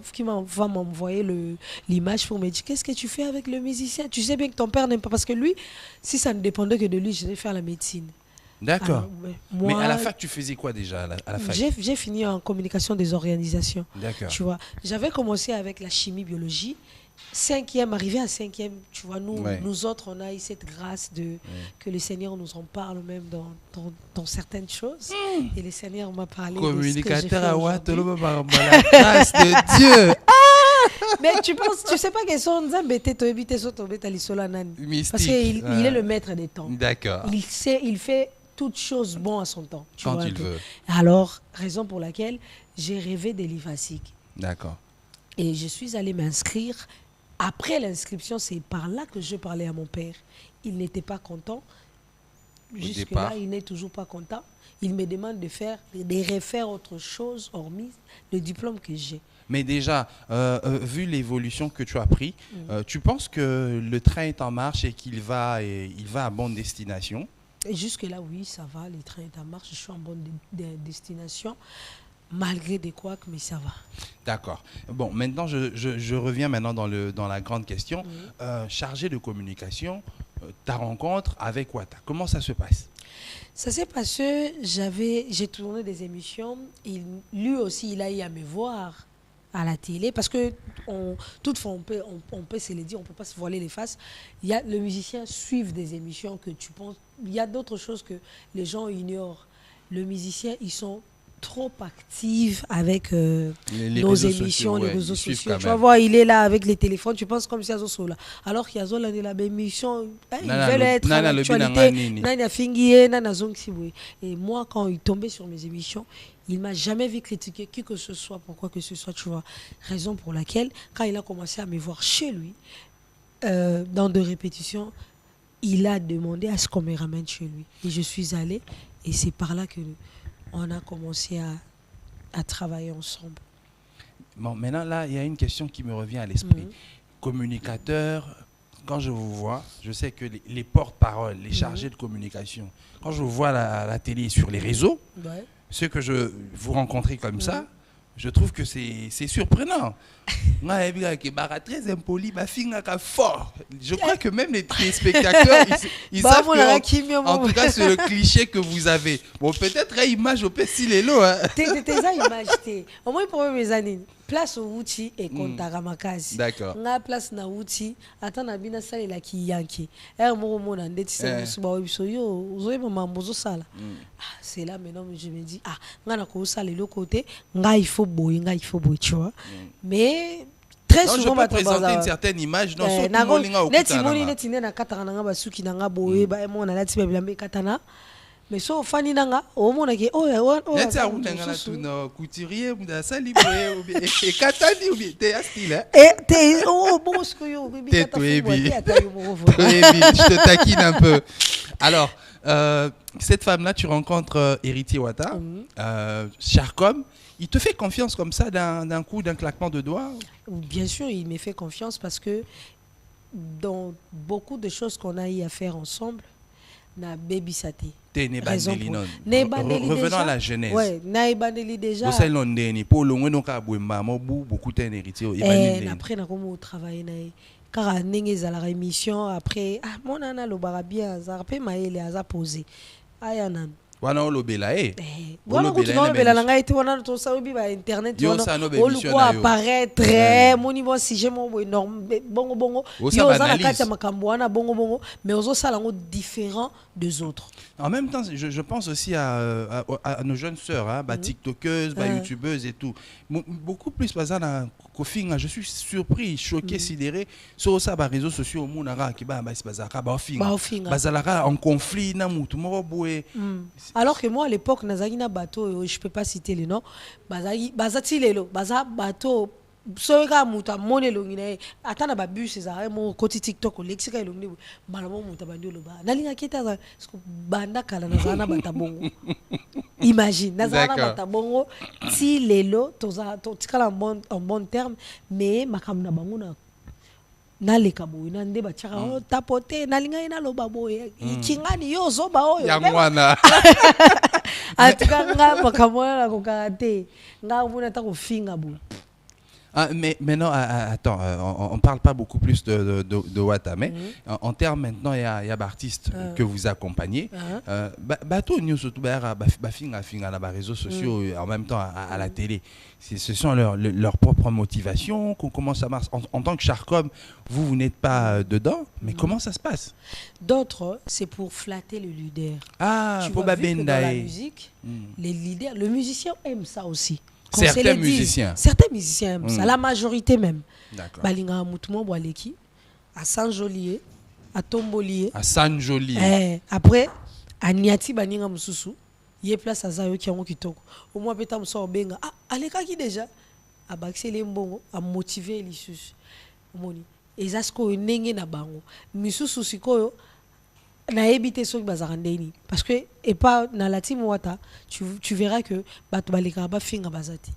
m'envoyer l'image pour me dire, qu'est-ce que tu fais avec le musicien? Tu sais bien que ton père n'aime pas. Parce que lui, si ça ne dépendait que de lui, je vais faire la médecine. D'accord. Mais à la fac, tu faisais quoi déjà à la fac? J'ai fini en communication des organisations. D'accord. Tu vois, j'avais commencé avec la chimie-biologie. 5e, arrivé à 5e, tu vois, nous autres, on a eu cette grâce que le Seigneur nous en parle même dans certaines choses. Et le Seigneur m'a parlé communicateur à Ouattolo, la grâce de Dieu. Mais tu sais pas que son Zambété to habité sur ton béta l'isola nani. Parce qu'il est le maître des temps. D'accord. Il fait toutes choses bon à son temps. Quand il veut. Alors, raison pour laquelle j'ai rêvé des livres ASIC. D'accord. Et je suis allée m'inscrire. Après l'inscription, c'est par là que je parlais à mon père. Il n'était pas content. Jusque-là, il n'est toujours pas content. Il me demande de refaire autre chose, hormis le diplôme que j'ai. Mais déjà, vu l'évolution que tu as pris, tu penses que le train est en marche et qu'il va à bonne destination? Et jusque-là, oui, ça va. Le train est en marche. Je suis en bonne destination. Malgré des couacs, mais ça va. D'accord. Bon, maintenant, je reviens maintenant dans la grande question. Chargé de communication, ta rencontre avec Wata, comment ça se passe? Ça s'est passé, j'ai tourné des émissions. Lui aussi, il a eu à me voir à la télé. Parce que, toutefois, on peut se le dire, on ne peut pas se voiler les faces. Le musicien suit des émissions que tu penses. Il y a d'autres choses que les gens ignorent. Le musicien, ils sont trop active avec nos émissions, les réseaux sociaux. Tu vas voir, il est là avec les téléphones, tu penses comme si il y a là. Alors qu'il y a la émission, ils veulent être à l'actualité. Et moi, quand il tombait sur mes émissions, il ne m'a jamais vu critiquer qui que ce soit, pour quoi que ce soit, tu vois. Raison pour laquelle, quand il a commencé à me voir chez lui, dans des répétitions, il a demandé à ce qu'on me ramène chez lui. Et je suis allée, et c'est par là que on a commencé à travailler ensemble. Bon, maintenant, là, il y a une question qui me revient à l'esprit. Communicateur, quand je vous vois, je sais que les porte-paroles, les chargés de communication, quand je vous vois à la télé sur les réseaux, ceux que vous rencontrez comme ça, je trouve que c'est surprenant. Très impoli, fort. Je crois que même les téléspectateurs, ils savent que, en tout cas, c'est le cliché que vous avez. Bon, peut-être une image au Pessilelo. T'es image, au moins pour mes années. Place au Wuti et Kontaramakazi. D'accord. La place na Wuti, attends na bina sale la ki yanki. C'est là maintenant je me dis ngana ko sale le côté, il faut boy, tu vois. Mais très souvent je peux présenter une certaine image dans son mais so fani nanga o mona ke couturier mda sali et katani ou te style te bosco yo je te taquine un peu. Alors cette femme là tu rencontres Héritier Wata, Charcom, il te fait confiance comme ça d'un coup, d'un claquement de doigts? Bien sûr, il me fait confiance parce que dans beaucoup de choses qu'on a eu à faire ensemble, na baby saté. Revenons à la genèse. Ouais, na ibandeli déjà. Vous savez l'ondeni pour le moins donc à Bouemba, beaucoup d'un héritier. Après na comme travailler na car à n'engez à la rémission après mon nana le barabia ça rappelle maëlle a posé. Ayana. Wana olobela wana kutina olobela na ngai te wana to sa obi ba internet wana oluko apparaître mon niveau si j'ai mon énorme bongo yo za na kati ya makambo wana bongo mais ozo sala ngo différent des autres. En même temps je pense aussi à nos jeunes sœurs tiktokeuses, youtubeuses et tout. Beaucoup plus bazana kofinga, je suis surpris, choqué, sidéré sur ça ba réseaux sociaux monara ki ba bazaka ba finga bazalaka en conflit na mutu moko boye. Alors que moi à l'époque nazaki na bateau, je peux pas citer les noms, bazati lelo baza bateau soka muta monelo ngine atana ba bus za mo koti TikTok lexika elongni balamo muta bandiolo ba nalinga kita za banda kala nazana batabongo. Imagine nazana batabongo ti lelo toza tikala en bon terme mais makamna bango na leka boy na nde bachaka tapote nalinga ina loba boy kingani yo zoba oyo ya mwana atukanga makamona ko karate nga mona ta ko finga boy. Mais maintenant, attends, on parle pas beaucoup plus de Watame. En termes maintenant, il y a d'artistes que vous accompagnez. Bateau news surtout finga na réseaux sociaux en même temps à la télé. Ce sont leurs propres motivations. Comment ça marche en tant que Charcom, vous n'êtes pas dedans, mais comment ça se passe? D'autres, c'est pour flatter le leader. Pour dans la musique, les leaders, le musicien aime ça aussi. Certains musiciens aiment ça, la majorité même. Balinga Moutoumou Boaleki, à Saint-Jolier, à Tombolier. À Saint-Jolier. Après, à Niati Baninga Moussoussou, il y a place à Zayo qui a un kitoko. Au moins, peut-être que benga. Aleka qui déjà a baxé les mbongo, a motivé les sous. Et ça, c'est qu'on n'est pas bango. Moussoussou, c'est quoi? Na évité ceux qui bazarandeni parce que et pas na la team wata tu verras que batu balika ba finga bazati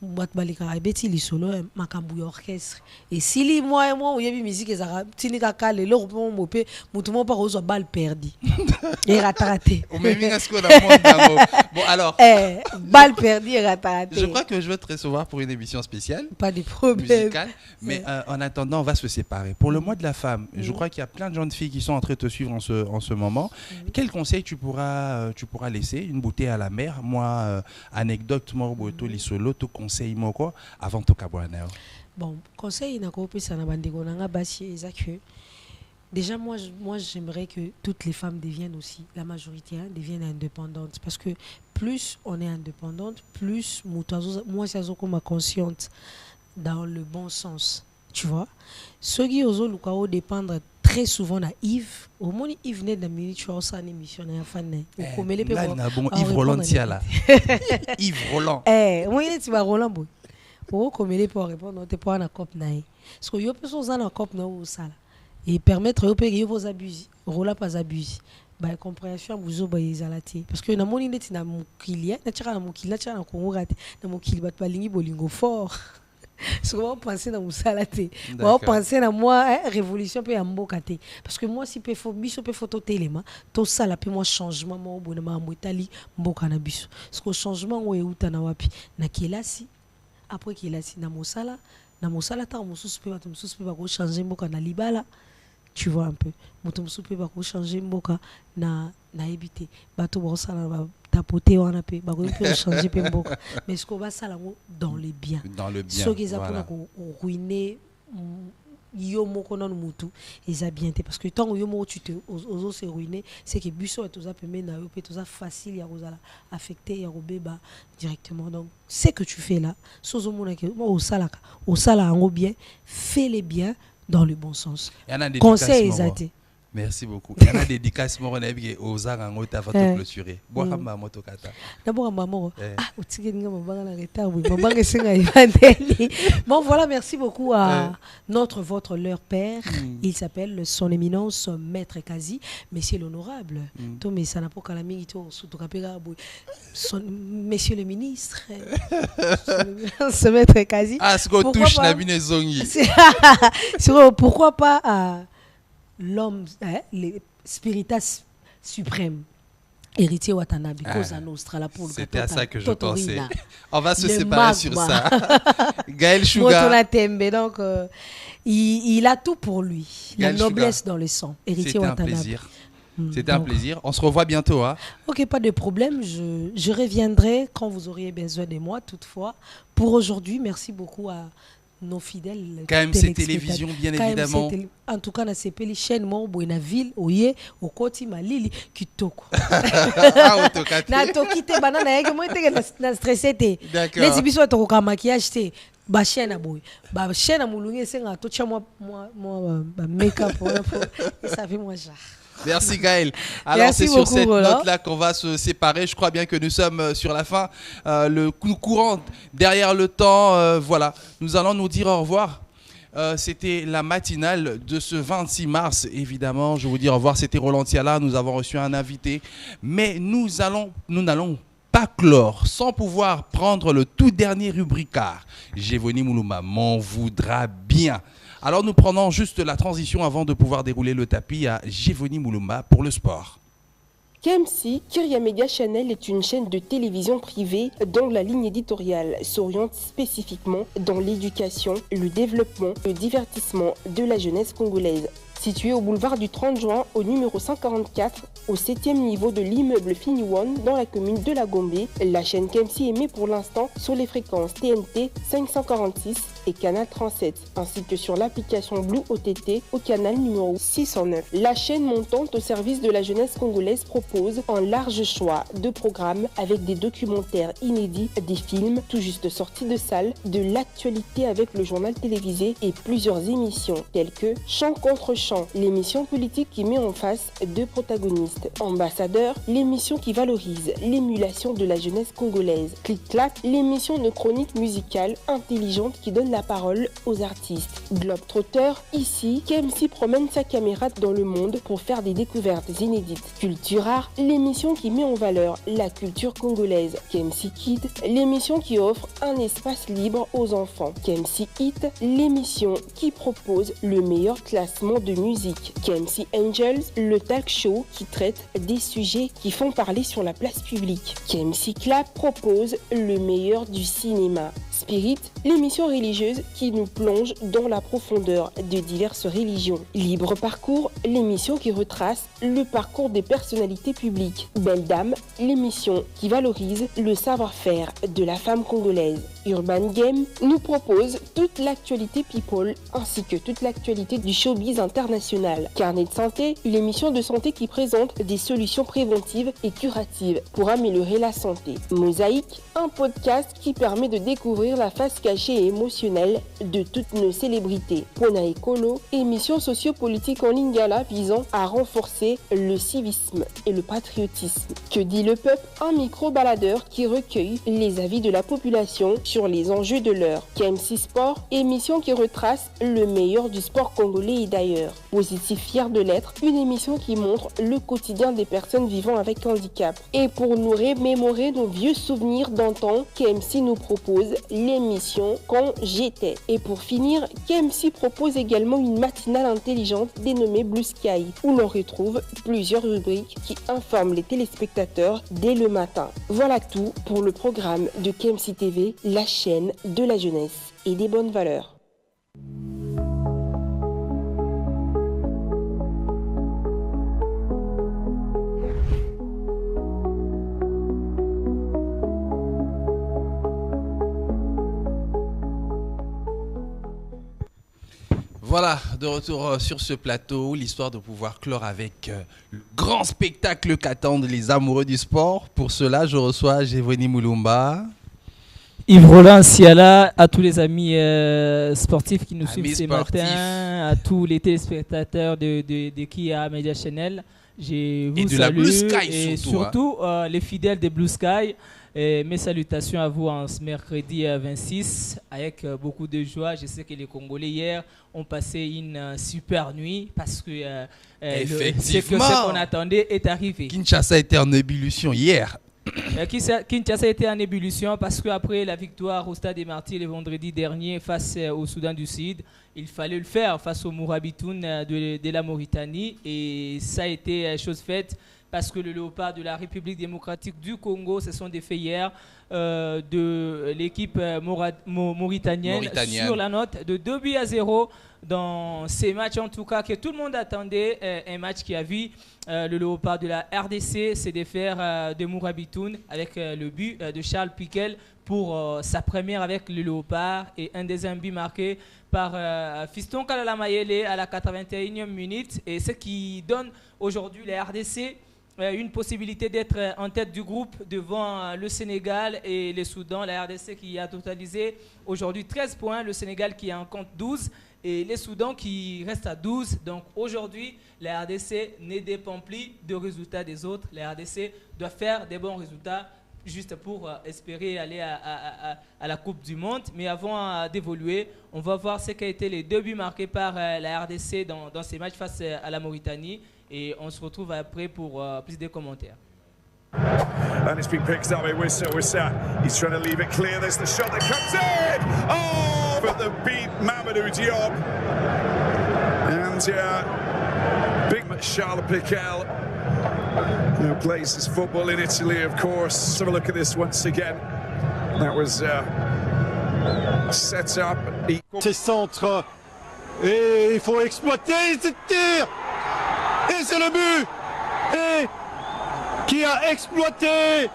batu balika beti li solo makambu orchestre et si li moi oyebi musique ezara tinika kale le repon mopé mutumo pa ozo balle perdu et raté au même est-ce dans monde bon alors balle perdue et raté. Je crois que je vais te recevoir pour une émission spéciale, pas de problème musicale, mais en attendant on va se séparer pour le mois de la femme. Je crois qu'il y a plein de jeunes filles qui sont en train de te suivre en ce moment. Quel conseil tu pourras laisser? Une bouteille à la mer, moi anecdote morboto li solo to conseil moko avant to kabwana. Bon, conseil na ko pesa na bandeko nanga basi ezake. Déjà, moi j'aimerais que toutes les femmes deviennent aussi, la majorité, deviennent indépendantes. Parce que plus on est indépendante, plus moi, c'est comme consciente dans le bon sens. Tu vois? Ceux qui osent le dépendre très souvent de Yves. Au moins, Yves n'est pas minute, tu as une émission. Yves Roland, là. Yves Roland. Moi, il est Roland. Comme il est pour répondre, tu pas un cop naï. Parce que yo personne un cop na ou ça. Et permettre aux pays vos abus, rola pas abus. Bah compréhension vous obayezalati parce que na moni neti na mokilia na tchaka na mokila tchaka na kongorate na mokili bat balingi bolingo fort. So on penser dans musalate. On penser na moi révolution pe mboka te parce que moi si pe fo biso pe photo téléma to sala pe moi changement mo bonema mbotali mboka na biso. Parce que changement o euta na wapi na kelasi après kelasi na mosala ta mosusu pe bato mosusu pe ba ko changer mboka na libala. Tu vois un peu moto musupe ba ko changer mboka na éviter bato ba sala ba tapoter wana pe ba ko changer pe mboka mais ce qu'on va sala dans le bien ce qui za pour ko ruiner yo moko na mutu eza bien te parce que tant yo moko tu te ozo se ruiner c'est que biso toza pembe na yo pe toza facile ya kozala affecté ya robeba directement. Donc ce que tu fais là sozo mona ke o sala ngo bien, fais les bien dans le bon sens. Conseil exact. Merci beaucoup. Il y en a des dédicaces aux arangos avant de clôturer. D'abord, maman. Bon, voilà, merci beaucoup à votre leur père. Il s'appelle son éminence Maître Kazi, Monsieur l'honorable. Monsieur le ministre. Ce Maître Kazi. Ah, ce qu'on touche la binezongi. Pourquoi pas l'homme, les spiritas suprême. Héritier Watanabe, Cosa Nostra, la pour le C'était à ça que je pensais. On va se séparer sur ça. Gaël Sugar. Donc, il a tout pour lui. Gaël la noblesse Sugar. Dans le sang. Héritier Watanabe. C'était un plaisir. C'était un plaisir. On se revoit bientôt. Hein. Ok, pas de problème. Je reviendrai quand vous auriez besoin de moi, toutefois. Pour aujourd'hui, merci beaucoup à nos fidèles. KMC Télévision, bien évidemment. En tout cas, na sepeli chaîne mo boina ville oye okoti malili kitoko. Na tokite banana yeke mo teke na stressé te. D'accord. Les biso to ko maquillage te. Ba chaîne a boy. Ba chaîne a mulungi senga to cha moi make-up et ça fait moi genre. Merci Gaël. Alors c'est sur cette note-là qu'on va se séparer. Je crois bien que nous sommes sur la fin. Le coup courant derrière le temps. Voilà, nous allons nous dire au revoir. C'était la matinale de ce 26 mars. Évidemment, je vous dis au revoir. C'était Roland Tiala. Nous avons reçu un invité. Mais nous n'allons pas clore sans pouvoir prendre le tout dernier rubricard. Gévoni Moulouma m'en voudra bien. Alors nous prenons juste la transition avant de pouvoir dérouler le tapis à Gévoni Moulouma pour le sport. KMC, Kyria Media Channel est une chaîne de télévision privée dont la ligne éditoriale s'oriente spécifiquement dans l'éducation, le développement, le divertissement de la jeunesse congolaise. Située au boulevard du 30 juin au numéro 144, au 7e niveau de l'immeuble Finiwan dans la commune de La Gombe, la chaîne KMC émet pour l'instant sur les fréquences TNT 546 et Canal 37, ainsi que sur l'application Blue OTT au canal numéro 609. La chaîne montante au service de la jeunesse congolaise propose un large choix de programmes avec des documentaires inédits, des films tout juste sortis de salle, de l'actualité avec le journal télévisé et plusieurs émissions telles que Chant contre Chant, l'émission politique qui met en face deux protagonistes. Ambassadeur, l'émission qui valorise l'émulation de la jeunesse congolaise. Clic-clac, l'émission de chronique musicale intelligente qui donne la parole aux artistes. Globetrotter, ici, KMC promène sa caméra dans le monde pour faire des découvertes inédites. Culture Art, l'émission qui met en valeur la culture congolaise. KMC Kid, l'émission qui offre un espace libre aux enfants. KMC Hit, l'émission qui propose le meilleur classement de musique. KMC Angels, le talk show qui traite des sujets qui font parler sur la place publique. KMC Clap propose le meilleur du cinéma. Spirit, l'émission religieuse qui nous plonge dans la profondeur de diverses religions. Libre Parcours, l'émission qui retrace le parcours des personnalités publiques. Belle Dame, l'émission qui valorise le savoir-faire de la femme congolaise. Urban Game nous propose toute l'actualité people ainsi que toute l'actualité du showbiz international. Carnet de santé, l'émission de santé qui présente des solutions préventives et curatives pour améliorer la santé. Mosaïque, un podcast qui permet de découvrir la face cachée et émotionnelle de toutes nos célébrités. Pona Ekolo, émission sociopolitique en lingala visant à renforcer le civisme et le patriotisme. Que dit le peuple? Un micro-baladeur qui recueille les avis de la population sur les enjeux de l'heure. KMC Sport, émission qui retrace le meilleur du sport congolais et d'ailleurs. Positif fier de l'être, une émission qui montre le quotidien des personnes vivant avec handicap. Et pour nous remémorer nos vieux souvenirs d'antan, KMC nous propose l'émission Quand j'étais. Et pour finir, KMC propose également une matinale intelligente dénommée Blue Sky, où l'on retrouve plusieurs rubriques qui informent les téléspectateurs dès le matin. Voilà tout pour le programme de KMC TV, la chaîne de la jeunesse et des bonnes valeurs. Voilà, de retour sur ce plateau, l'histoire de pouvoir clore avec le grand spectacle qu'attendent les amoureux du sport. Pour cela, je reçois Gévoni Moulouma. Yves Roland Siala, à tous les amis sportifs qui nous suivent ce matin, à tous les téléspectateurs de Kyria Media Channel. Je vous salue, la Blue Sky et surtout les fidèles de Blue Sky. Et mes salutations à vous en ce mercredi 26 avec beaucoup de joie. Je sais que les Congolais hier ont passé une super nuit parce que ce qu'on attendait est arrivé. Kinshasa était en ébullition hier. Kinshasa était en ébullition parce qu'après la victoire au Stade des Martyrs le vendredi dernier face au Soudan du Sud, il fallait le faire face au Mourabitoun de la Mauritanie et ça a été chose faite. parce que le Léopard de la République démocratique du Congo se sont défaits hier de l'équipe mauritanienne sur la note de 2-0 dans ces matchs, en tout cas, que tout le monde attendait. Un match qui a vu le Léopard de la RDC se défaire de Mourabitoun avec le but de Charles Piquel pour sa première avec le Léopard, et un deuxième but marqué par Fiston Kalala Mayele à la 81e minute, et ce qui donne aujourd'hui la RDC une possibilité d'être en tête du groupe devant le Sénégal et le Soudan. La RDC qui a totalisé aujourd'hui 13 points, le Sénégal qui en compte 12 et le Soudan qui reste à 12. Donc aujourd'hui, la RDC ne dépend plus des résultats des autres. La RDC doit faire des bons résultats juste pour espérer aller à la Coupe du Monde. Mais avant d'évoluer, on va voir ce qu'a été les 2 buts marqués par la RDC dans ces matchs face à la Mauritanie. Et on se retrouve après pour plus de commentaires. And it's been picked up by Wissa. He's trying to leave it clear. There's the shot that comes in. Oh, but the beat Mamadou Diop. And big Charles Piquel, who plays his football in Italy, of course. Let's have a look at this once again. That was set up. Ces centres. Et il faut exploiter ce tir. Et c'est le but. Et qui a exploité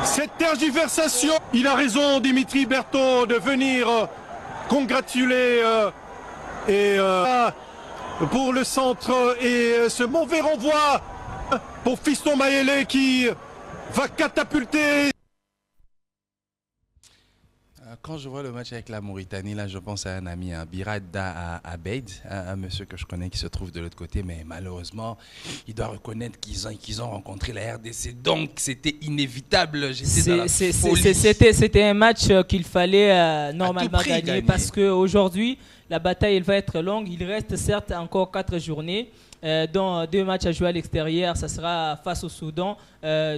cette tergiversation. Il a raison, Dimitri Berthaud, de venir congratuler pour le centre et ce mauvais renvoi pour Fiston Mayele qui va catapulter. Quand je vois le match avec la Mauritanie, là, je pense à un ami, Birad Abeid, un monsieur que je connais qui se trouve de l'autre côté, mais malheureusement, il doit reconnaître qu'ils ont rencontré la RDC, donc c'était inévitable. C'était un match qu'il fallait normalement gagner, parce qu'aujourd'hui, la bataille elle va être longue. Il reste certes encore 4 journées. Dans 2 matchs à jouer à l'extérieur, ça sera face au Soudan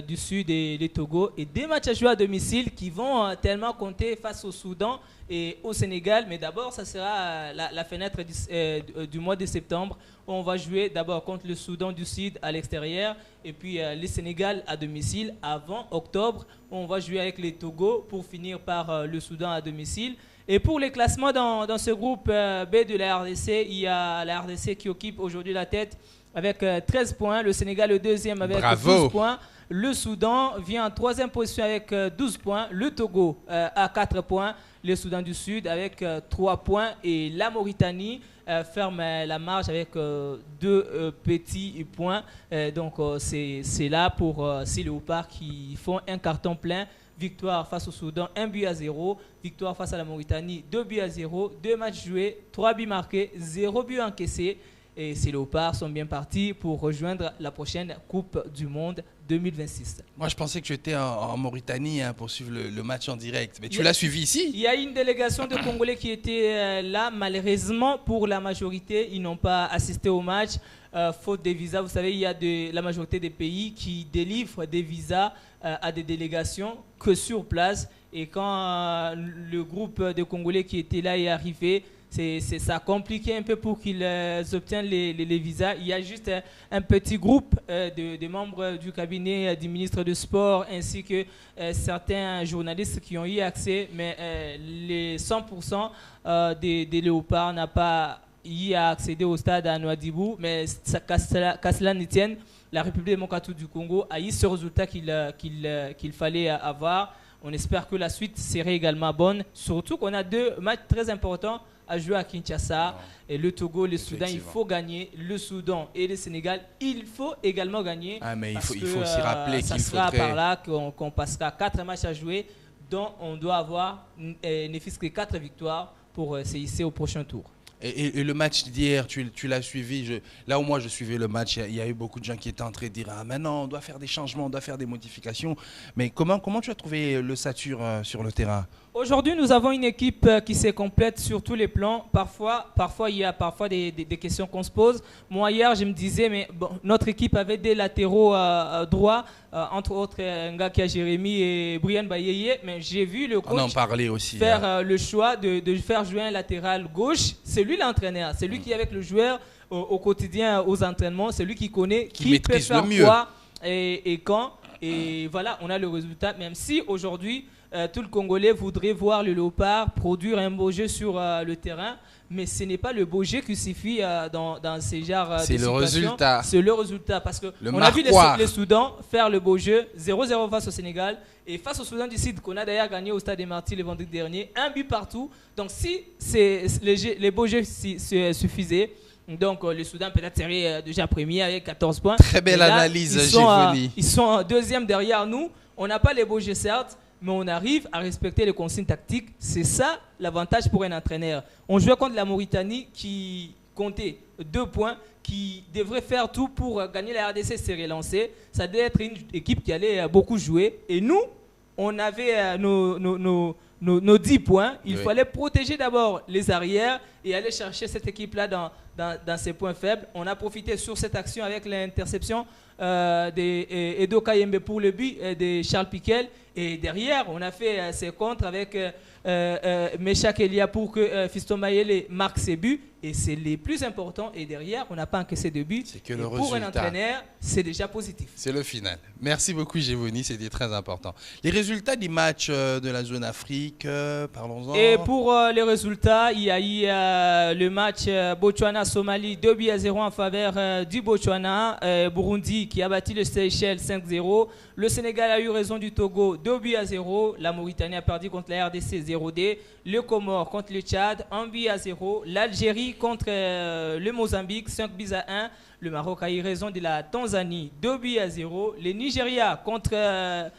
du Sud et le Togo, et 2 matchs à jouer à domicile qui vont tellement compter face au Soudan et au Sénégal. Mais d'abord, ça sera la fenêtre du mois de septembre, où on va jouer d'abord contre le Soudan du Sud à l'extérieur, et puis le Sénégal à domicile avant octobre, où on va jouer avec les Togo pour finir par le Soudan à domicile. Et pour les classements dans ce groupe B de la RDC, il y a la RDC qui occupe aujourd'hui la tête avec 13 points. Le Sénégal le deuxième avec 12 points. Le Soudan vient en 3e position avec 12 points. Le Togo à 4 points. Le Soudan du Sud avec 3 points. Et la Mauritanie ferme la marge avec 2 petits points. Donc c'est là pour ces Léopards qui font un carton plein. Victoire face au Soudan, 1-0. Victoire face à la Mauritanie, 2-0. 2 matchs joués, 3 buts marqués, 0 but encaissé. Et ces Léopards sont bien partis pour rejoindre la prochaine Coupe du Monde 2026. Moi, je pensais que tu étais en Mauritanie pour suivre le match en direct. Mais tu l'as suivi ici? Il y a une délégation de Congolais qui était là. Malheureusement, pour la majorité, ils n'ont pas assisté au match. Faute des visas, vous savez, il y a la majorité des pays qui délivrent des visas à des délégations que sur place. Et quand le groupe de Congolais qui était là est arrivé, ça a compliqué un peu pour qu'ils obtiennent les visas. Il y a juste un petit groupe de membres du cabinet du ministre du Sport ainsi que certains journalistes qui ont eu accès, mais les 100% des Léopards n'ont pas y a accédé au stade à Nouadhibou, mais qu'à cela ne tienne, la République démocratique du Congo a eu ce résultat qu'il fallait avoir. On espère que la suite serait également bonne, surtout qu'on a 2 matchs très importants à jouer à Kinshasa. Et le Togo, le Soudan, il faut gagner. Le Soudan et le Sénégal, il faut également gagner. Mais il faut s'y rappeler qu'il sera par là qu'on passera 4 matchs à jouer, dont on doit avoir ne fût-ce que 4 victoires pour se hisser au prochain tour. Et le match d'hier, tu l'as suivi. Là où moi je suivais le match, il y a eu beaucoup de gens qui étaient en train de dire maintenant on doit faire des changements, on doit faire des modifications. Mais comment tu as trouvé l'ossature sur le terrain? Aujourd'hui, nous avons une équipe qui se complète sur tous les plans. Parfois il y a des questions qu'on se pose. Moi, hier, je me disais, mais bon, notre équipe avait des latéraux droits, entre autres Ngaki Jérémy et Brian Bayeye. Mais j'ai vu le coach faire le choix de faire jouer un latéral gauche. C'est lui l'entraîneur. C'est lui qui, avec le joueur, au quotidien aux entraînements, c'est lui qui connaît qui peut maîtrise faire le mieux. quoi et quand. Et voilà, on a le résultat, même si aujourd'hui, tout le Congolais voudrait voir le Léopard produire un beau jeu sur le terrain, mais ce n'est pas le beau jeu qui suffit dans ces genres de situations. Résultat. C'est le résultat, parce qu'on a vu les Soudans faire le beau jeu, 0-0 face au Sénégal, et face au Soudan du Sud, qu'on a d'ailleurs gagné au Stade des Martyrs le vendredi dernier, un but partout. Donc si les beaux jeux suffisaient, donc le Soudan peut-être serait déjà premier avec 14 points. Très belle analyse, Gévoni. Ils sont deuxième derrière nous. On n'a pas les beaux jeux certes, mais on arrive à respecter les consignes tactiques. C'est ça l'avantage pour un entraîneur. On jouait contre la Mauritanie qui comptait 2 points, qui devrait faire tout pour gagner la RDC, s'est relancée. Ça devait être une équipe qui allait beaucoup jouer. Et nous, on avait nos 10 points. Il fallait protéger d'abord les arrières et aller chercher cette équipe-là dans ses points faibles. On a profité sur cette action avec l'interception d'Edo Kayembe pour le but de Charles Piquel. Et derrière, on a fait ses contres avec Meshak Elia pour que Fiston Mayele marque ses buts. Et c'est les plus importants. Et derrière, on n'a pas encaissé de but. C'est que le pour résultat, un entraîneur, c'est déjà positif. C'est le final. Merci beaucoup, Gévoni. C'était très important. Les résultats du match de la zone Afrique, parlons-en. Et pour les résultats, il y a eu le match Botswana-Somalie, 2-0 en faveur du Botswana. Burundi qui a battu le Seychelles 5-0. Le Sénégal a eu raison du Togo, 2-0. La Mauritanie a perdu contre la RDC 0-D. Le Comore contre le Tchad, 1-0. L'Algérie contre le Mozambique, 5-1. Le Maroc a eu raison de la Tanzanie, 2-0. Le Nigeria contre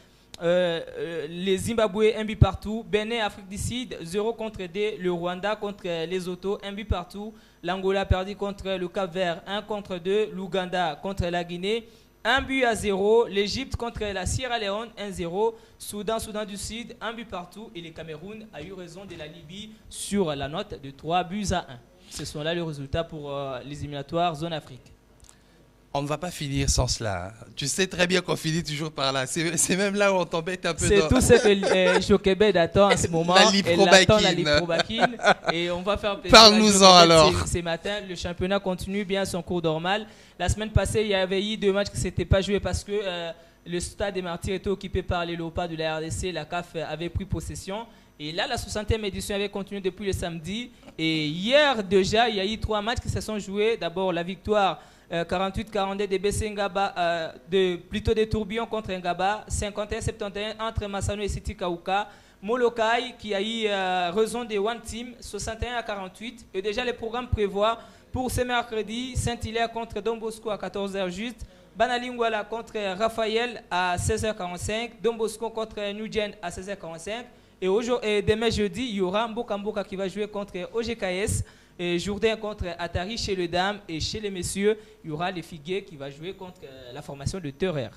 les Zimbabwe, 1 but partout. Bénin, Afrique du Sud, 0-2. Le Rwanda contre les Lesotho, 1 but partout. L'Angola a perdu contre le Cap-Vert, 1-2. L'Ouganda contre la Guinée, 1-0. L'Égypte contre la Sierra Leone, 1-0. Soudan du Sud, 1 but partout. Et le Cameroun a eu raison de la Libye sur la note de 3-1. Ce sont là les résultats pour les éliminatoires zone Afrique. On ne va pas finir sans cela. Tu sais très bien qu'on finit toujours par là. C'est même là où on t'embête un peu. C'est tout ce que Joquebed attend en ce moment. La Liprobakine. Et on va faire plaisir. Parle-nous-en alors. Ce matin, le championnat continue bien son cours normal. La semaine passée, il y avait eu 2 matchs qui ne s'étaient pas joués parce que le Stade des Martyrs était occupé par les Léopards de la RDC. La CAF avait pris possession. Et là, la 60e édition avait continué depuis le samedi. Et hier, déjà, il y a eu 3 matchs qui se sont joués. D'abord, la victoire 48-42 de BC Ngaba, plutôt des Tourbillons contre Ngaba, 51-71 entre Massano et Siti Kauka. Molokai qui a eu raison de One Team, 61-48. Et déjà, le programme prévoit pour ce mercredi Saint-Hilaire contre Don Bosco à 14h juste, Banalingwala contre Raphaël à 16h45, Don Bosco contre Nugent à 16h45. Et demain jeudi, il y aura Mboka Mboka qui va jouer contre OGKS. Et Jourdain contre Atari chez les dames. Et chez les messieurs, il y aura les Figuiers qui va jouer contre la formation de Terrer.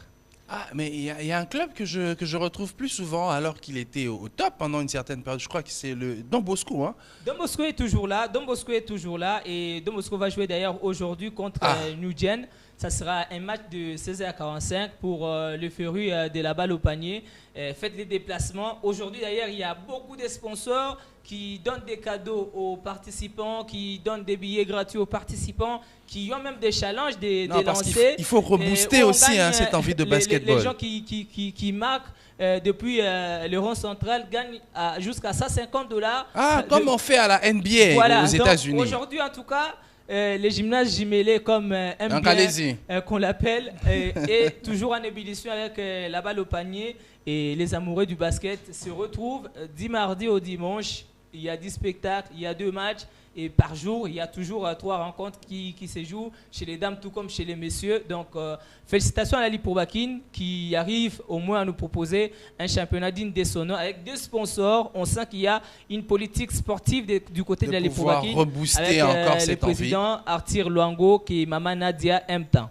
Ah, mais il y a un club que je retrouve plus souvent alors qu'il était au top pendant une certaine période. Je crois que c'est le Don Bosco. Hein. Don Bosco est toujours là. Et Don Bosco va jouer d'ailleurs aujourd'hui contre Nugent. Ça sera un match de 16h45 pour le Ferru de la balle au panier. Faites les déplacements. Aujourd'hui d'ailleurs, il y a beaucoup de sponsors qui donnent des cadeaux aux participants, qui donnent des billets gratuits aux participants, qui ont même des challenges, des lancers. Il faut rebooster aussi cette envie de basketball. Les gens qui marquent depuis le rond central gagnent jusqu'à $150. Comme on fait à la NBA aux États-Unis. Aujourd'hui en tout cas, les gymnases jumelés comme MBA qu'on l'appelle est toujours en ébullition avec la balle au panier, et les amoureux du basket se retrouvent du mardi au dimanche. Il y a 10 spectacles, il y a 2 matchs, et par jour il y a toujours 3 rencontres qui se jouent chez les dames tout comme chez les messieurs. Donc félicitations à la Liprobakine qui arrive au moins à nous proposer un championnat digne de son nom avec 2 sponsors. On sent qu'il y a une politique sportive du côté de la Liprobakine avec encore le président Arthur Luango qui Maman Nadia aime tant.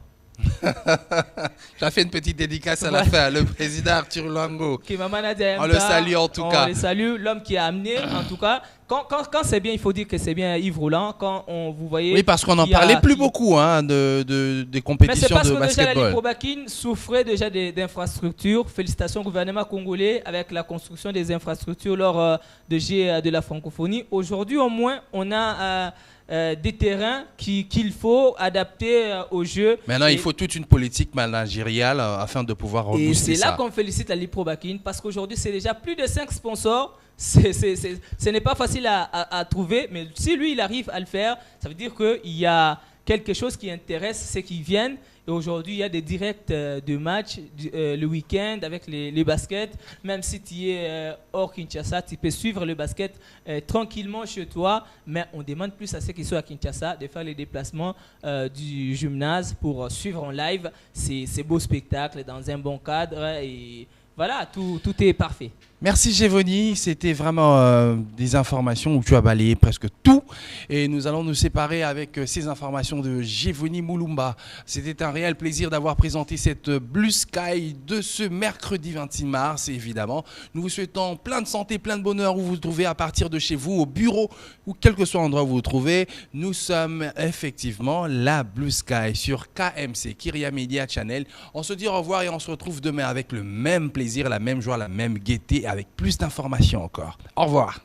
J'ai fait une petite dédicace à la fin, le président Arthur Luango. On le salue en tout cas. On le salue, l'homme qui a amené en tout cas. Quand c'est bien, il faut dire que c'est bien Yves Roland. Quand vous voyez. Oui, parce qu'on n'en parlait plus beaucoup des compétitions de basketball. Mais c'est parce que déjà Liprobakine souffrait déjà d'infrastructures. Félicitations au gouvernement congolais avec la construction des infrastructures lors de la francophonie. Aujourd'hui, au moins, on a des terrains qu'il faut adapter au jeu. Maintenant, il faut toute une politique managériale afin de pouvoir rebooster ça. Et c'est là qu'on félicite Ali Probakin parce qu'aujourd'hui, c'est déjà plus de 5 sponsors. Ce n'est pas facile à trouver, mais si lui, il arrive à le faire, ça veut dire qu'il y a quelque chose qui intéresse ceux qui viennent. Et aujourd'hui, il y a des directs de matchs le week-end avec les baskets. Même si tu es hors Kinshasa, tu peux suivre le basket tranquillement chez toi. Mais on demande plus à ceux qui sont à Kinshasa de faire les déplacements du gymnase pour suivre en live ces beaux spectacles dans un bon cadre. Et voilà, tout est parfait. Merci Gévoni, c'était vraiment des informations où tu as balayé presque tout et nous allons nous séparer avec ces informations de Gévoni Moulumba. C'était un réel plaisir d'avoir présenté cette Blue Sky de ce mercredi 26 mars et évidemment nous vous souhaitons plein de santé, plein de bonheur où vous vous trouvez à partir de chez vous, au bureau ou quel que soit l'endroit où vous vous trouvez. Nous sommes effectivement la Blue Sky sur KMC, Kyria Media Channel. On se dit au revoir et on se retrouve demain avec le même plaisir, la même joie, la même gaieté avec plus d'informations encore. Au revoir.